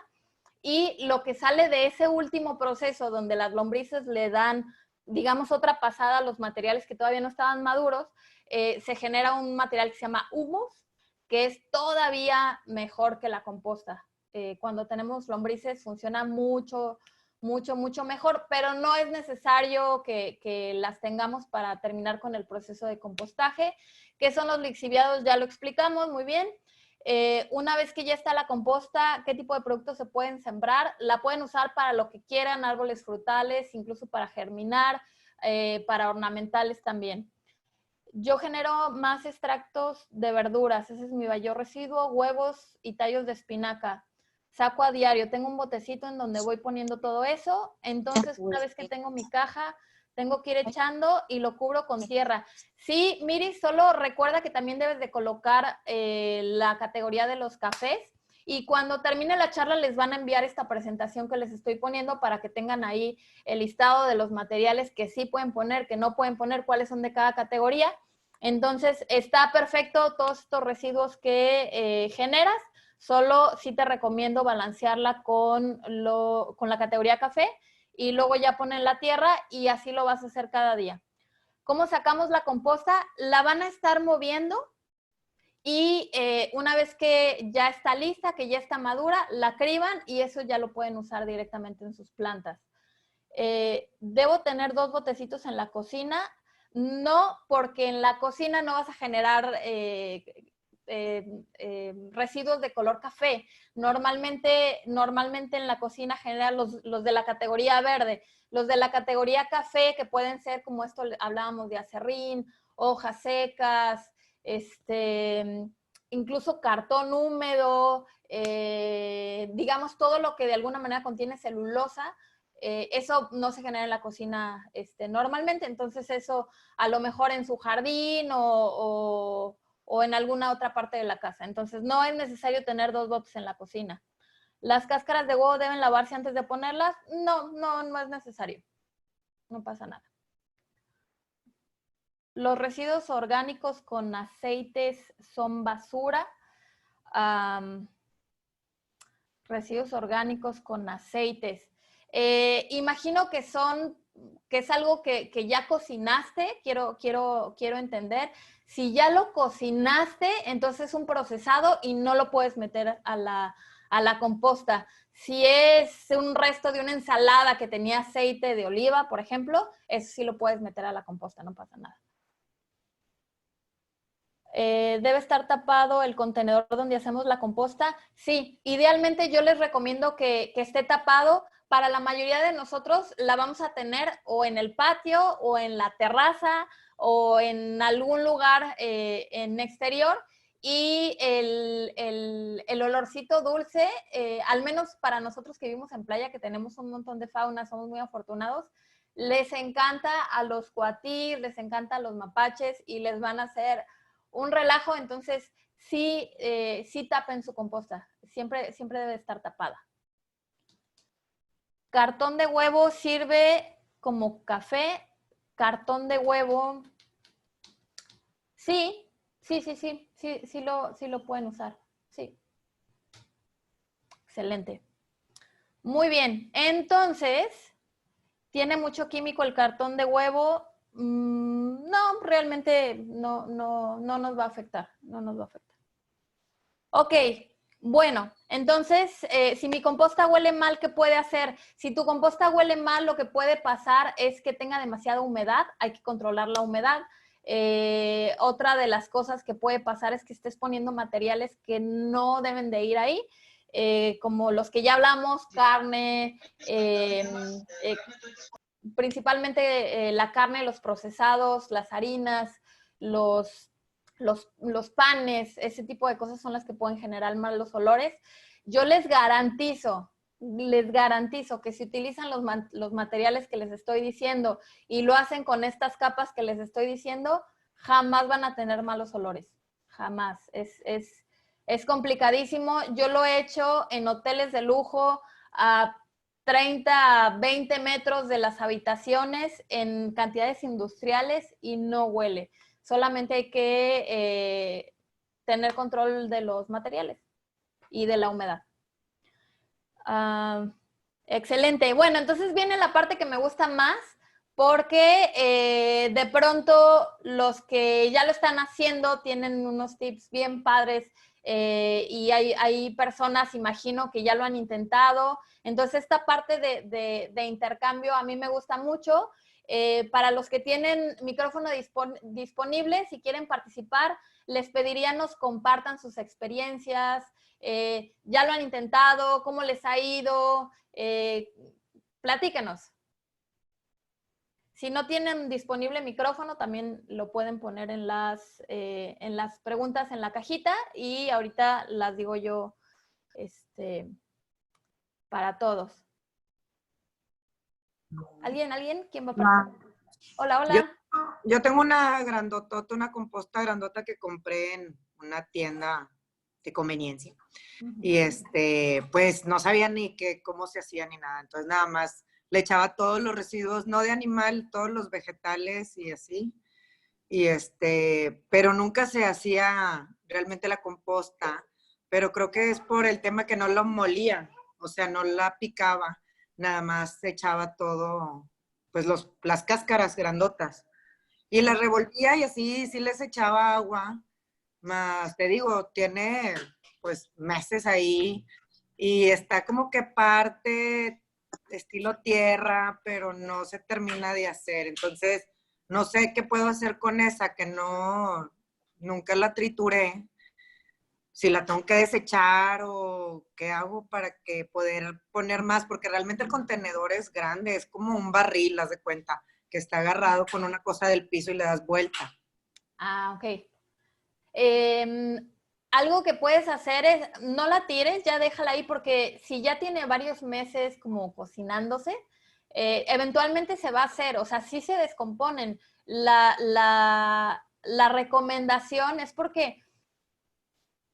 y lo que sale de ese último proceso donde las lombrices le dan, digamos, otra pasada a los materiales que todavía no estaban maduros, se genera un material que se llama humus, que es todavía mejor que la composta. Cuando tenemos lombrices funciona mucho mejor, pero no es necesario que las tengamos para terminar con el proceso de compostaje. ¿Qué son los lixiviados? Ya lo explicamos muy bien. Una vez que ya está la composta, ¿qué tipo de productos se pueden sembrar? La pueden usar para lo que quieran, árboles frutales, incluso para germinar, para ornamentales también. Yo genero más extractos de verduras, ese es mi mayor residuo, huevos y tallos de espinaca. Saco a diario, tengo un botecito en donde voy poniendo todo eso, entonces una vez que tengo mi caja, tengo que ir echando y lo cubro con tierra. Sí, Miri, solo recuerda que también debes de colocar la categoría de los cafés y cuando termine la charla les van a enviar esta presentación que les estoy poniendo para que tengan ahí el listado de los materiales que sí pueden poner, que no pueden poner, cuáles son de cada categoría. Entonces, está perfecto todos estos residuos que generas, solo sí te recomiendo balancearla con la categoría café y luego ya ponen la tierra y así lo vas a hacer cada día. ¿Cómo sacamos la composta? La van a estar moviendo y una vez que ya está lista, que ya está madura, la criban y eso ya lo pueden usar directamente en sus plantas. Debo tener 2 botecitos en la cocina, no porque en la cocina no vas a generar residuos de color café. Normalmente en la cocina generan los de la categoría verde. Los de la categoría café, que pueden ser como esto, hablábamos de aserrín, hojas secas, incluso cartón húmedo, digamos todo lo que de alguna manera contiene celulosa, eso no se genera en la cocina normalmente, entonces eso a lo mejor en su jardín o en alguna otra parte de la casa. Entonces no es necesario tener 2 botes en la cocina. ¿Las cáscaras de huevo deben lavarse antes de ponerlas? No es necesario. No pasa nada. Los residuos orgánicos con aceites son basura. Residuos orgánicos con aceites. Imagino que es algo que ya cocinaste, quiero entender. Si ya lo cocinaste, entonces es un procesado y no lo puedes meter a la composta. Si es un resto de una ensalada que tenía aceite de oliva, por ejemplo, eso sí lo puedes meter a la composta, no pasa nada. ¿Debe estar tapado el contenedor donde hacemos la composta? Sí, idealmente yo les recomiendo que esté tapado. Para la mayoría de nosotros la vamos a tener o en el patio o en la terraza o en algún lugar en exterior y el olorcito dulce, al menos para nosotros que vivimos en playa, que tenemos un montón de fauna, somos muy afortunados, les encanta a los cuatíes, les encanta a los mapaches y les van a hacer un relajo, entonces sí tapen su composta, siempre debe estar tapada. Cartón de huevo sirve como café, cartón de huevo, sí lo pueden usar, sí. Excelente. Muy bien, entonces, ¿tiene mucho químico el cartón de huevo? No, realmente no nos va a afectar, no nos va a afectar. Ok, bueno, entonces, si mi composta huele mal, ¿qué puede hacer? Si tu composta huele mal, lo que puede pasar es que tenga demasiada humedad, hay que controlar la humedad. Otra de las cosas que puede pasar es que estés poniendo materiales que no deben de ir ahí, como los que ya hablamos, carne, principalmente la carne, los procesados, las harinas, los panes, ese tipo de cosas son las que pueden generar malos olores. Yo les garantizo que si utilizan los materiales que les estoy diciendo y lo hacen con estas capas que les estoy diciendo, jamás van a tener malos olores. Jamás. Es complicadísimo. Yo lo he hecho en hoteles de lujo a 30, 20 metros de las habitaciones en cantidades industriales y no huele. Solamente hay que tener control de los materiales y de la humedad. Excelente. Bueno, entonces viene la parte que me gusta más porque de pronto los que ya lo están haciendo tienen unos tips bien padres y hay personas, imagino, que ya lo han intentado. Entonces esta parte de intercambio a mí me gusta mucho. Para los que tienen micrófono disponible, si quieren participar, les pediría nos compartan sus experiencias, ya lo han intentado, cómo les ha ido, platíquenos. Si no tienen disponible micrófono, también lo pueden poner en las preguntas en la cajita y ahorita las digo yo para todos. ¿Alguien? ¿Quién va a participar? Hola, hola. Yo tengo una grandotota, una composta grandota que compré en una tienda de conveniencia. Y pues no sabía ni cómo se hacía ni nada. Entonces nada más le echaba todos los residuos, no de animal, todos los vegetales y así. Y pero nunca se hacía realmente la composta, pero creo que es por el tema que no lo molía, o sea, no la picaba, nada más echaba todo, pues las cáscaras grandotas. Y las revolvía y así sí les echaba agua, más te digo, tiene pues meses ahí y está como que parte estilo tierra, pero no se termina de hacer. Entonces, no sé qué puedo hacer con esa, que nunca la trituré. Si la tengo que desechar o qué hago para que poder poner más, porque realmente el contenedor es grande, es como un barril, haz de cuenta, que está agarrado con una cosa del piso y le das vuelta. Ah, ok. Algo que puedes hacer es, no la tires, ya déjala ahí, porque si ya tiene varios meses como cocinándose, eventualmente se va a hacer, o sea, sí se descomponen. La recomendación es porque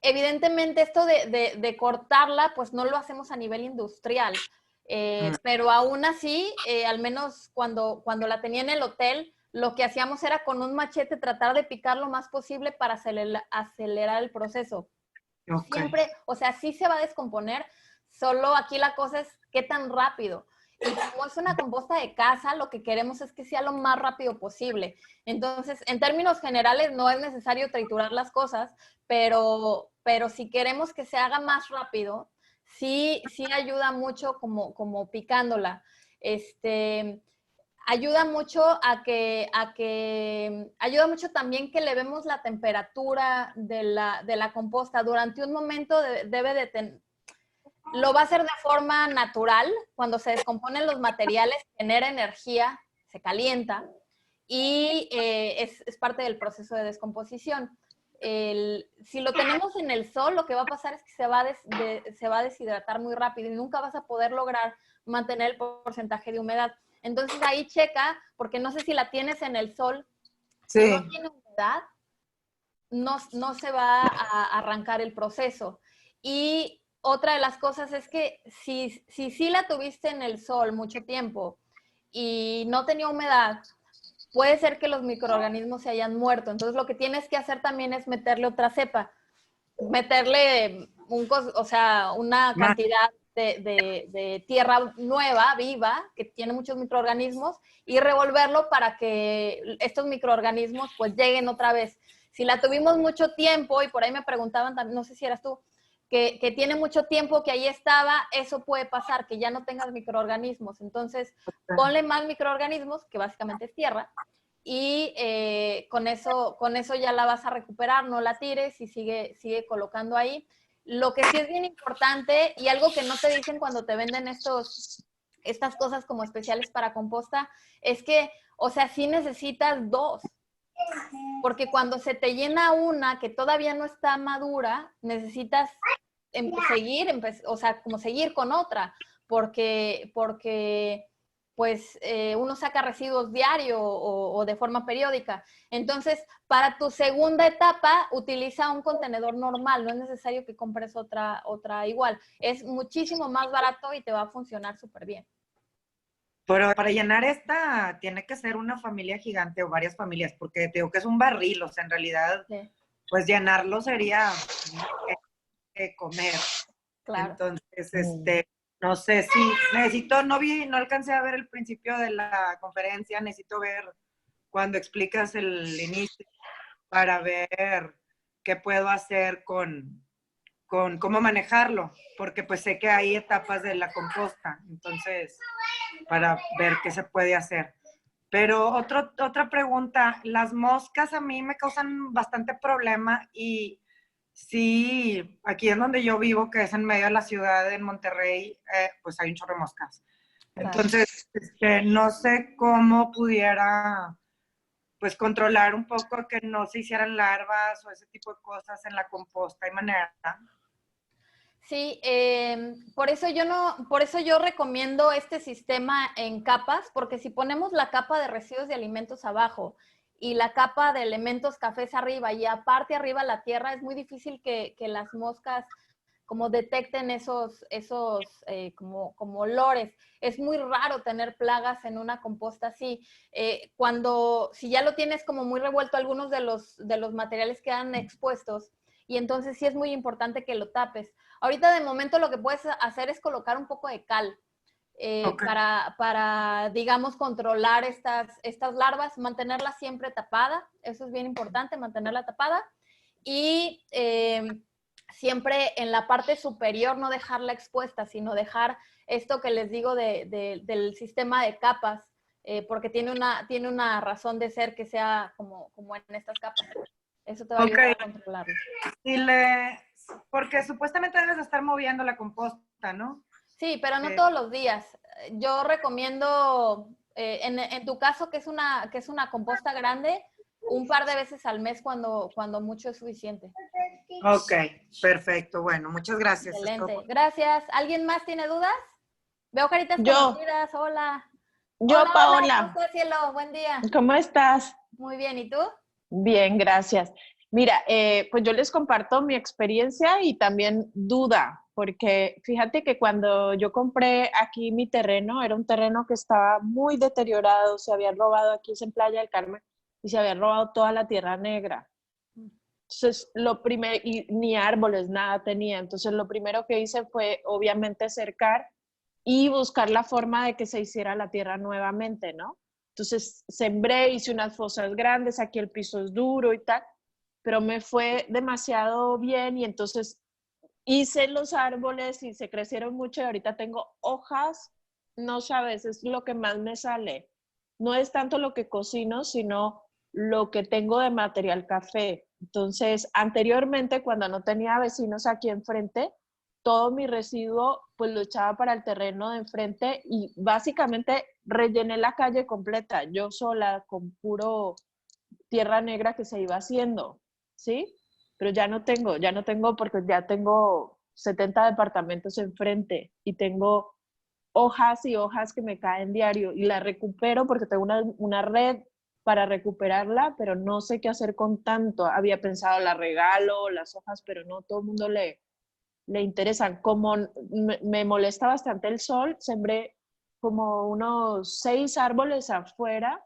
evidentemente esto de cortarla, pues no lo hacemos a nivel industrial, pero aún así, al menos cuando la tenía en el hotel, lo que hacíamos era con un machete tratar de picar lo más posible para acelerar el proceso. Okay. Siempre, o sea, sí se va a descomponer, solo aquí la cosa es qué tan rápido. Y como es una composta de casa, lo que queremos es que sea lo más rápido posible. Entonces, en términos generales, no es necesario triturar las cosas, pero si queremos que se haga más rápido, sí ayuda mucho como picándola. Ayuda mucho ayuda mucho también que le vemos la temperatura de la composta. Durante un momento debe de tener, lo va a hacer de forma natural. Cuando se descomponen los materiales, genera energía, se calienta y es parte del proceso de descomposición. Si lo tenemos en el sol, lo que va a pasar es que se va a deshidratar muy rápido y nunca vas a poder lograr mantener el porcentaje de humedad. Entonces ahí checa, porque no sé si la tienes en el sol, sí. Si no tiene humedad, no se va a arrancar el proceso. Y otra de las cosas es que si la tuviste en el sol mucho tiempo y no tenía humedad, puede ser que los microorganismos se hayan muerto. Entonces lo que tienes que hacer también es meterle otra cepa, meterle una cantidad de tierra nueva, viva, que tiene muchos microorganismos, y revolverlo para que estos microorganismos pues lleguen otra vez. Si la tuvimos mucho tiempo, y por ahí me preguntaban también, no sé si eras tú, que tiene mucho tiempo que ahí estaba, eso puede pasar, que ya no tengas microorganismos. Entonces, ponle más microorganismos, que básicamente es tierra, y con eso ya la vas a recuperar, no la tires y sigue colocando ahí. Lo que sí es bien importante y algo que no te dicen cuando te venden estas cosas como especiales para composta, es que, o sea, sí necesitas dos. Porque cuando se te llena una que todavía no está madura, necesitas seguir con otra, porque pues uno saca residuos diario o de forma periódica. Entonces, para tu segunda etapa, utiliza un contenedor normal, no es necesario que compres otra igual. Es muchísimo más barato y te va a funcionar súper bien. Pero para llenar esta, tiene que ser una familia gigante o varias familias, porque te digo que es un barril, o sea, en realidad, sí. Pues llenarlo sería comer. Claro. Entonces, no sé si necesito, no alcancé a ver el principio de la conferencia, necesito ver cuando explicas el inicio para ver qué puedo hacer con cómo manejarlo, porque pues sé que hay etapas de la composta, entonces, para ver qué se puede hacer. Pero otra pregunta, las moscas a mí me causan bastante problema y sí, aquí en donde yo vivo, que es en medio de la ciudad, en Monterrey, pues hay un chorro de moscas. Entonces, no sé cómo pudiera, pues, controlar un poco que no se hicieran larvas o ese tipo de cosas en la composta. ¿Hay manera? Sí, por eso yo recomiendo este sistema en capas, porque si ponemos la capa de residuos de alimentos abajo y la capa de elementos cafés arriba y aparte arriba la tierra, es muy difícil que las moscas como detecten esos como olores. Es muy raro tener plagas en una composta así. Si ya lo tienes como muy revuelto, algunos de los materiales quedan expuestos y entonces sí es muy importante que lo tapes. Ahorita de momento lo que puedes hacer es colocar un poco de cal Okay. para, digamos, controlar estas larvas, mantenerla siempre tapada. Eso es bien importante, mantenerla tapada. Y siempre en la parte superior no dejarla expuesta, sino dejar esto que les digo del sistema de capas, porque tiene una razón de ser que sea como en estas capas. Eso te va a ayudar a controlarlo. Porque supuestamente debes de estar moviendo la composta, ¿no? Sí, pero no todos los días. Yo recomiendo, en tu caso, que es una composta grande, un par de veces al mes cuando mucho es suficiente. Ok, perfecto. Bueno, muchas gracias. Excelente. Gracias. ¿Alguien más tiene dudas? Veo caritas conocidas. Hola. Hola, Paola. hola. ¿Cómo estás, cielo? Buen día. ¿Cómo estás? Muy bien. ¿Y tú? Bien, gracias. Mira, pues yo les comparto mi experiencia y también duda, porque fíjate que cuando yo compré aquí mi terreno, era un terreno que estaba muy deteriorado, se había robado, aquí es en Playa del Carmen, y se había robado toda la tierra negra. Entonces, lo primero, y ni árboles, nada tenía. Entonces, lo primero que hice fue, obviamente, cercar y buscar la forma de que se hiciera la tierra nuevamente, ¿no? Entonces, sembré, hice unas fosas grandes, aquí el piso es duro y tal, pero me fue demasiado bien y entonces hice los árboles y se crecieron mucho y ahorita tengo hojas, no sabes, es lo que más me sale. No es tanto lo que cocino, sino lo que tengo de material café. Entonces, anteriormente, cuando no tenía vecinos aquí enfrente, todo mi residuo pues lo echaba para el terreno de enfrente y básicamente rellené la calle completa, yo sola, con puro tierra negra que se iba haciendo, ¿sí? Pero ya no tengo porque ya tengo 70 departamentos enfrente y tengo hojas y hojas que me caen diario y la recupero porque tengo una red para recuperarla, pero no sé qué hacer con tanto. Había pensado la regalo, las hojas, pero no todo el mundo le interesan. Como me molesta bastante el sol, sembré como unos 6 árboles afuera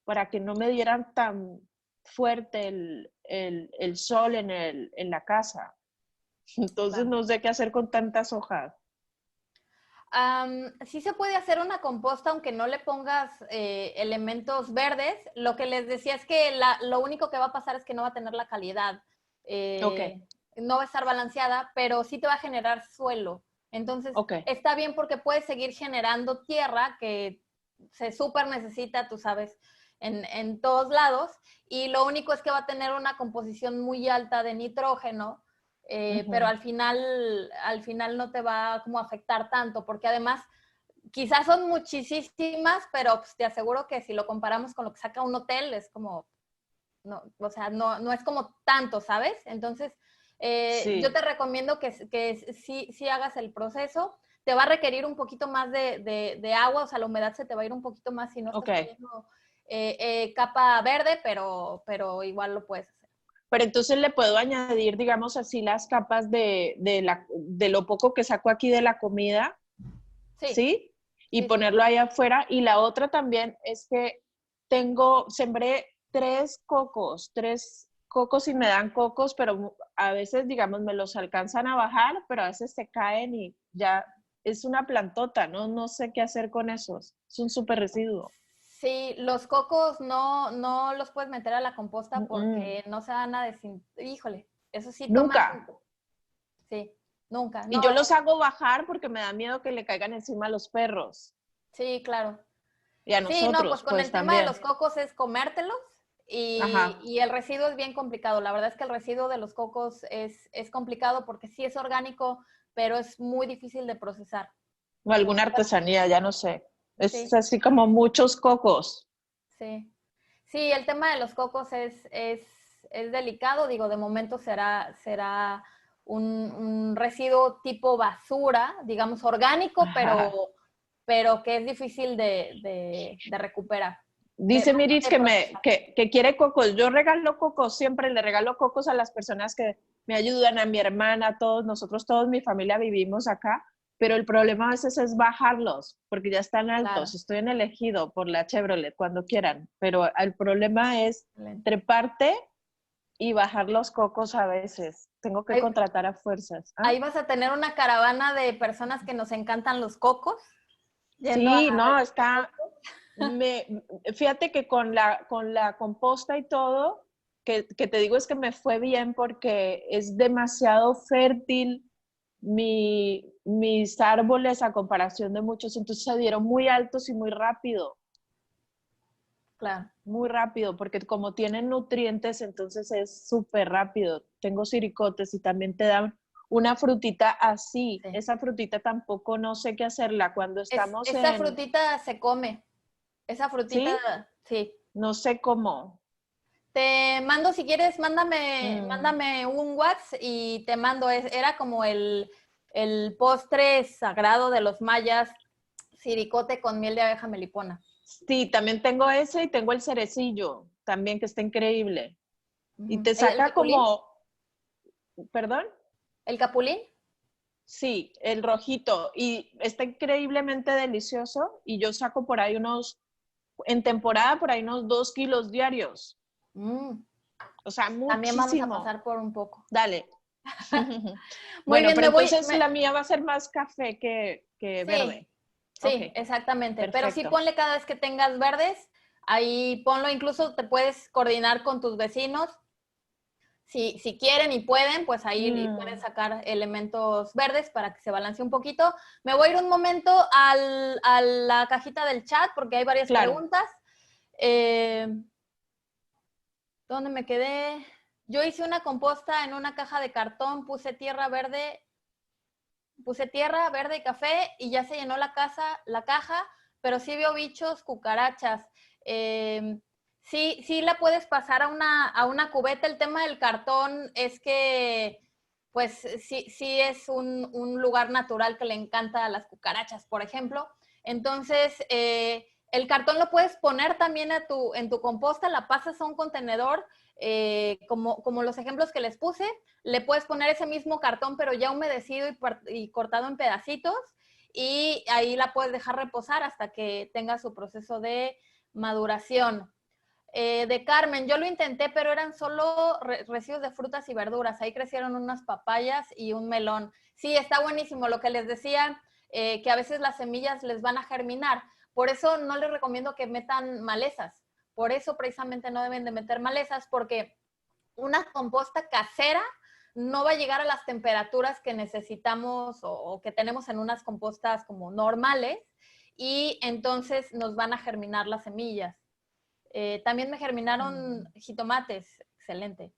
para que no me dieran tan fuerte el sol en la casa. Entonces no sé qué hacer con tantas hojas. Sí se puede hacer una composta aunque no le pongas elementos verdes. Lo que les decía es que lo único que va a pasar es que no va a tener la calidad. No va a estar balanceada, pero sí te va a generar suelo. Entonces, está bien porque puedes seguir generando tierra que se súper necesita, tú sabes, en todos lados. Y lo único es que va a tener una composición muy alta de nitrógeno, pero al final no te va como a afectar tanto, porque además quizás son muchísimas, pero pues, te aseguro que si lo comparamos con lo que saca un hotel, es como, no, o sea, no es como tanto, ¿sabes? Entonces, yo te recomiendo que sí hagas el proceso. Te va a requerir un poquito más de agua, o sea, la humedad se te va a ir un poquito más si no estás poniendo capa verde, pero igual lo puedes hacer. Pero entonces le puedo añadir, digamos así, las capas de lo poco que saco aquí de la comida, ¿sí? Y ponerlo ahí afuera. Y la otra también es que sembré 3 cocos y me dan cocos, pero a veces, digamos, me los alcanzan a bajar, pero a veces se caen y ya es una plantota, ¿no? No sé qué hacer con esos. Es un súper residuo. Sí, los cocos no los puedes meter a la composta porque no se van a Híjole, eso sí toma. Nunca. Sí, nunca. Y yo los hago bajar porque me da miedo que le caigan encima a los perros. Sí, claro. Y a nosotros, sí, no, pues con el tema también. de los cocos es comértelos y el residuo es bien complicado. La verdad es que el residuo de los cocos es complicado porque sí es orgánico, pero es muy difícil de procesar. O alguna artesanía, ya no sé. Es Sí, así como muchos cocos. sí. Sí, el tema de los cocos es delicado. Digo, de momento será un residuo tipo basura, digamos orgánico, Ajá. pero que es difícil de recuperar. Dice Bueno, Miris de procesar. que quiere cocos. Yo regalo cocos, siempre le regalo cocos a las personas que me ayudan, a mi hermana, a todos nosotros, todos mi familia vivimos acá, pero el problema a veces es bajarlos, porque ya están Claro. altos. Estoy en el Ejido por la Chevrolet, cuando quieran, pero el problema es Excelente. treparte y bajar los cocos a veces. Tengo que Ahí, contratar a fuerzas. ¿Ah? ahí vas a tener una caravana de personas que nos encantan los cocos, yendo a Sí, no, recoger está, cocos. fíjate que con la composta y todo, que te digo es que me fue bien porque es demasiado fértil mis árboles a comparación de muchos, entonces se dieron muy altos y Claro. muy rápido, porque como tienen nutrientes, entonces es súper rápido. Tengo siricotes y también te dan una frutita así. Sí. Esa frutita tampoco no sé qué hacerla cuando estamos Esa en, frutita se come. Esa frutita, ¿sí? sí. No sé cómo. Te mando, si quieres, Mm. mándame un WhatsApp y te mando. Era como el postre sagrado de los mayas, siricote con miel de abeja melipona. Sí, también tengo ese y tengo el cerecillo, también que está increíble. Y Ujú. te ¿El saca capulín? como, perdón, ¿El capulín? sí, el rojito. Y está increíblemente delicioso. Y yo saco por ahí en temporada, por ahí unos 2 kilos diarios. Mm, O sea, también vamos a muchísimo. pasar por un poco. Dale. Muy Bueno, bien, pero entonces la mía va a ser más café que sí, verde. Ok, sí, exactamente. Pero sí perfecto. ponle cada vez que tengas verdes, ahí ponlo, incluso te puedes coordinar con tus vecinos. Si quieren y pueden, pues ahí pueden Mm, sacar elementos verdes para que se balancee un poquito. Me voy a ir un momento a la cajita del chat porque hay varias claro. preguntas. ¿Dónde me quedé? Yo hice una composta en una caja de cartón, puse tierra verde y café y ya se llenó la caja, pero sí vio bichos, cucarachas. Sí la puedes pasar a una cubeta. El tema del cartón es que, pues, sí es un lugar natural que le encanta a las cucarachas, por ejemplo. Entonces, el cartón lo puedes poner también en tu composta, la pasas a un contenedor, como los ejemplos que les puse, le puedes poner ese mismo cartón, pero ya humedecido y cortado en pedacitos, y ahí la puedes dejar reposar hasta que tenga su proceso de maduración. De Carmen, yo lo intenté, pero eran solo residuos de frutas y verduras. Ahí crecieron unas papayas y un melón. Sí, está buenísimo lo que les decía, que a veces las semillas les van a germinar. Por eso no les recomiendo que metan malezas. Por eso precisamente no deben de meter malezas, porque una composta casera no va a llegar a las temperaturas que necesitamos o que tenemos en unas compostas como normales, y entonces nos van a germinar las semillas. También me germinaron jitomates, excelente.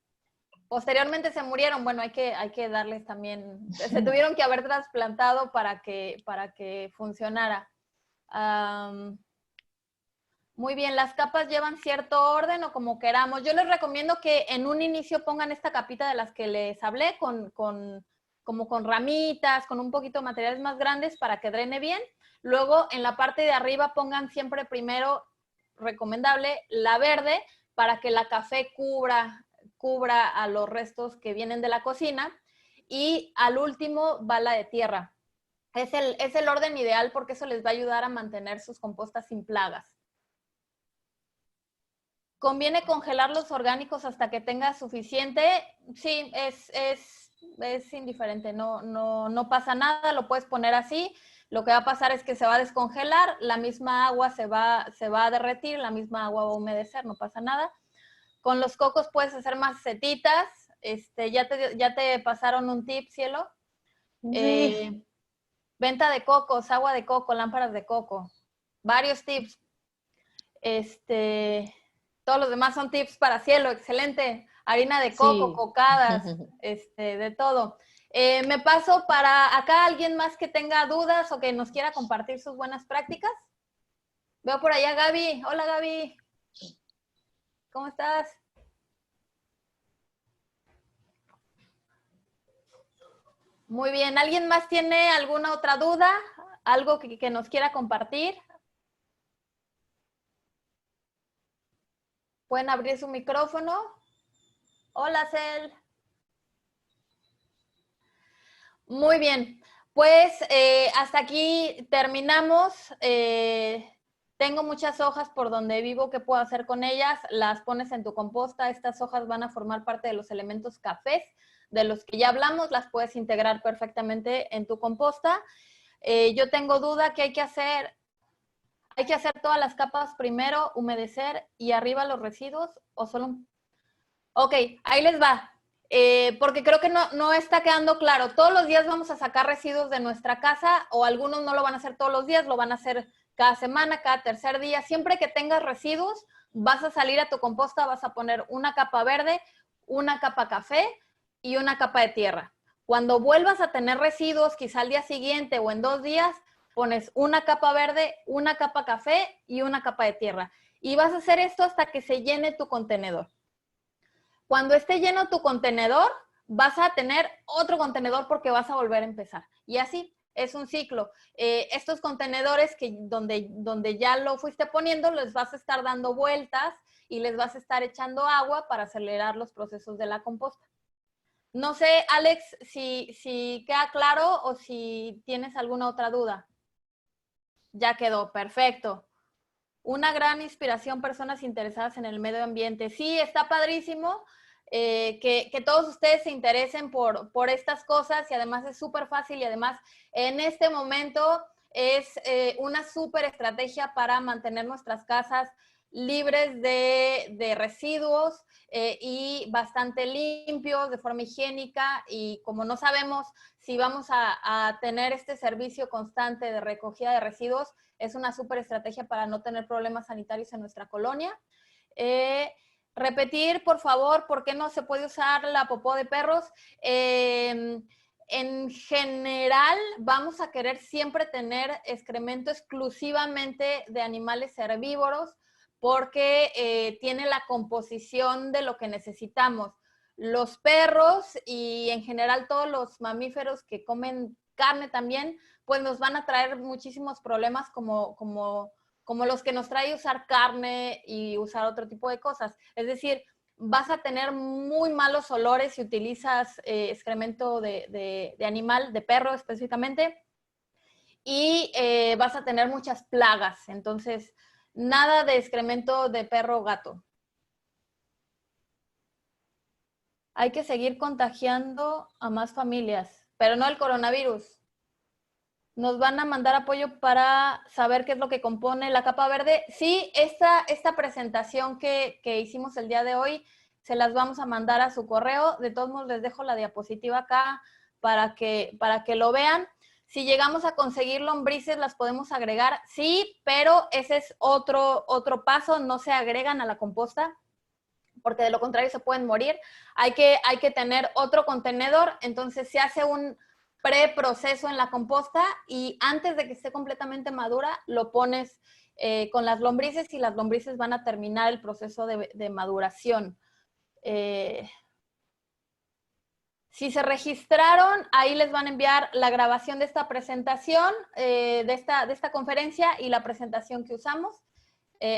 Posteriormente se murieron, bueno, hay que darles también, se tuvieron que haber trasplantado para que funcionara. Muy bien, las capas llevan cierto orden o como queramos. Yo les recomiendo que en un inicio pongan esta capita de las que les hablé como con ramitas, con un poquito de materiales más grandes para que drene bien. Luego en la parte de arriba pongan siempre primero, recomendable, la verde para que la café cubra a los restos que vienen de la cocina. Y al último va la de tierra. Es el orden ideal porque eso les va a ayudar a mantener sus compostas sin plagas. ¿Conviene congelar los orgánicos hasta que tenga suficiente? Sí, es indiferente, no pasa nada, lo puedes poner así. Lo que va a pasar es que se va a descongelar, la misma agua se va a derretir, la misma agua va a humedecer, no pasa nada. Con los cocos puedes hacer macetitas. Ya te pasaron un tip, cielo. Sí. Venta de cocos, agua de coco, lámparas de coco. Varios tips. Todos los demás son tips para cielo, excelente. Harina de coco, Sí. cocadas, de todo. Me paso para acá alguien más que tenga dudas o que nos quiera compartir sus buenas prácticas. Veo por allá a Gaby. Hola, Gaby. ¿Cómo estás? Muy bien. ¿Alguien más tiene alguna otra duda? ¿Algo que nos quiera compartir? ¿Pueden abrir su micrófono? Hola, Cel. Muy bien. Pues hasta aquí terminamos. Tengo muchas hojas por donde vivo. ¿Qué puedo hacer con ellas? Las pones en tu composta. Estas hojas van a formar parte de los elementos cafés de los que ya hablamos. Las puedes integrar perfectamente en tu composta. Yo tengo duda. ¿Qué hay que hacer? ¿Hay que hacer todas las capas primero, humedecer y arriba los residuos o solo? Ok, ahí les va. Porque creo que no está quedando claro. Todos los días vamos a sacar residuos de nuestra casa o algunos no lo van a hacer todos los días, lo van a hacer cada semana, cada tercer día. Siempre que tengas residuos, vas a salir a tu composta, vas a poner una capa verde, una capa café y una capa de tierra. Cuando vuelvas a tener residuos, quizá al día siguiente o en 2 días, pones una capa verde, una capa café y una capa de tierra. Y vas a hacer esto hasta que se llene tu contenedor. Cuando esté lleno tu contenedor, vas a tener otro contenedor porque vas a volver a empezar. Y así, es un ciclo. Estos contenedores donde ya lo fuiste poniendo, les vas a estar dando vueltas y les vas a estar echando agua para acelerar los procesos de la composta. No sé, Alex, si queda claro o si tienes alguna otra duda. Ya quedó, perfecto. Una gran inspiración, personas interesadas en el medio ambiente. Sí, está padrísimo que todos ustedes se interesen por estas cosas y además es súper fácil y además en este momento es una súper estrategia para mantener nuestras casas libres de residuos y bastante limpios, de forma higiénica, y como no sabemos si vamos a tener este servicio constante de recogida de residuos, es una súper estrategia para no tener problemas sanitarios en nuestra colonia. Repetir, por favor, ¿por qué no se puede usar la popó de perros? En general, vamos a querer siempre tener excremento exclusivamente de animales herbívoros porque tiene la composición de lo que necesitamos. Los perros y en general todos los mamíferos que comen carne también, pues nos van a traer muchísimos problemas como los que nos trae usar carne y usar otro tipo de cosas. Es decir, vas a tener muy malos olores si utilizas excremento de animal, de perro específicamente, y vas a tener muchas plagas. Entonces, nada de excremento de perro o gato. Hay que seguir contagiando a más familias, pero no el coronavirus. Nos van a mandar apoyo para saber qué es lo que compone la capa verde. Sí, esta presentación que hicimos el día de hoy, se las vamos a mandar a su correo. De todos modos, les dejo la diapositiva acá para que lo vean. Si llegamos a conseguir lombrices, las podemos agregar. Sí, pero ese es otro paso. No se agregan a la composta, porque de lo contrario se pueden morir. Hay que tener otro contenedor. Entonces, se hace un preproceso en la composta y antes de que esté completamente madura, lo pones con las lombrices y las lombrices van a terminar el proceso de maduración. Si se registraron, ahí les van a enviar la grabación de esta presentación, de esta conferencia y la presentación que usamos.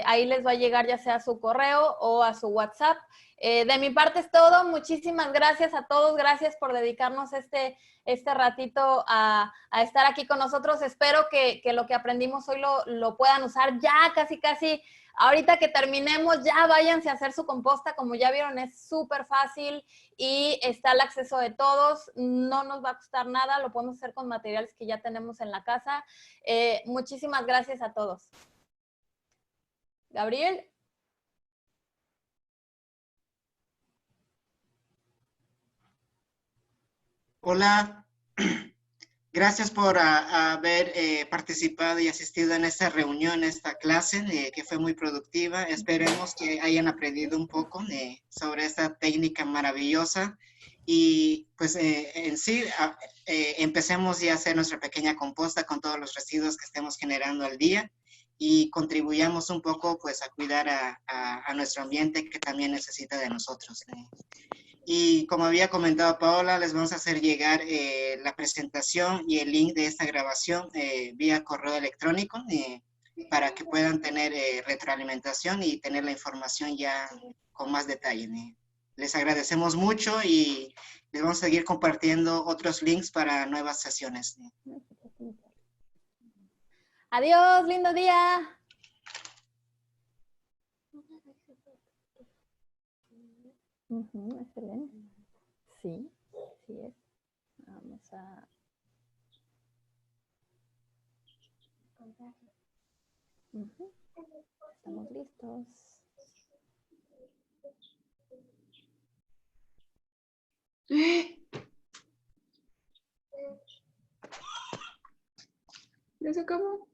Ahí les va a llegar ya sea a su correo o a su WhatsApp. De mi parte es todo. Muchísimas gracias a todos. Gracias por dedicarnos este ratito a estar aquí con nosotros. Espero que lo que aprendimos hoy lo puedan usar ya casi. Ahorita que terminemos, ya váyanse a hacer su composta. Como ya vieron, es súper fácil y está al acceso de todos. No nos va a costar nada. Lo podemos hacer con materiales que ya tenemos en la casa. Muchísimas gracias a todos. Gabriel. Hola, gracias por haber participado y asistido en esta reunión, esta clase, que fue muy productiva. Esperemos que hayan aprendido un poco sobre esta técnica maravillosa y pues en sí empecemos ya a hacer nuestra pequeña composta con todos los residuos que estemos generando al día. y contribuyamos un poco pues a cuidar a nuestro ambiente que también necesita de nosotros. Y como había comentado Paola, les vamos a hacer llegar la presentación y el link de esta grabación vía correo electrónico para que puedan tener retroalimentación y tener la información ya con más detalle. Les agradecemos mucho y les vamos a seguir compartiendo otros links para nuevas sesiones. Adiós, lindo día. Excelente. Sí, sí es. Vamos a... Estamos listos. ¿Ya se acabó?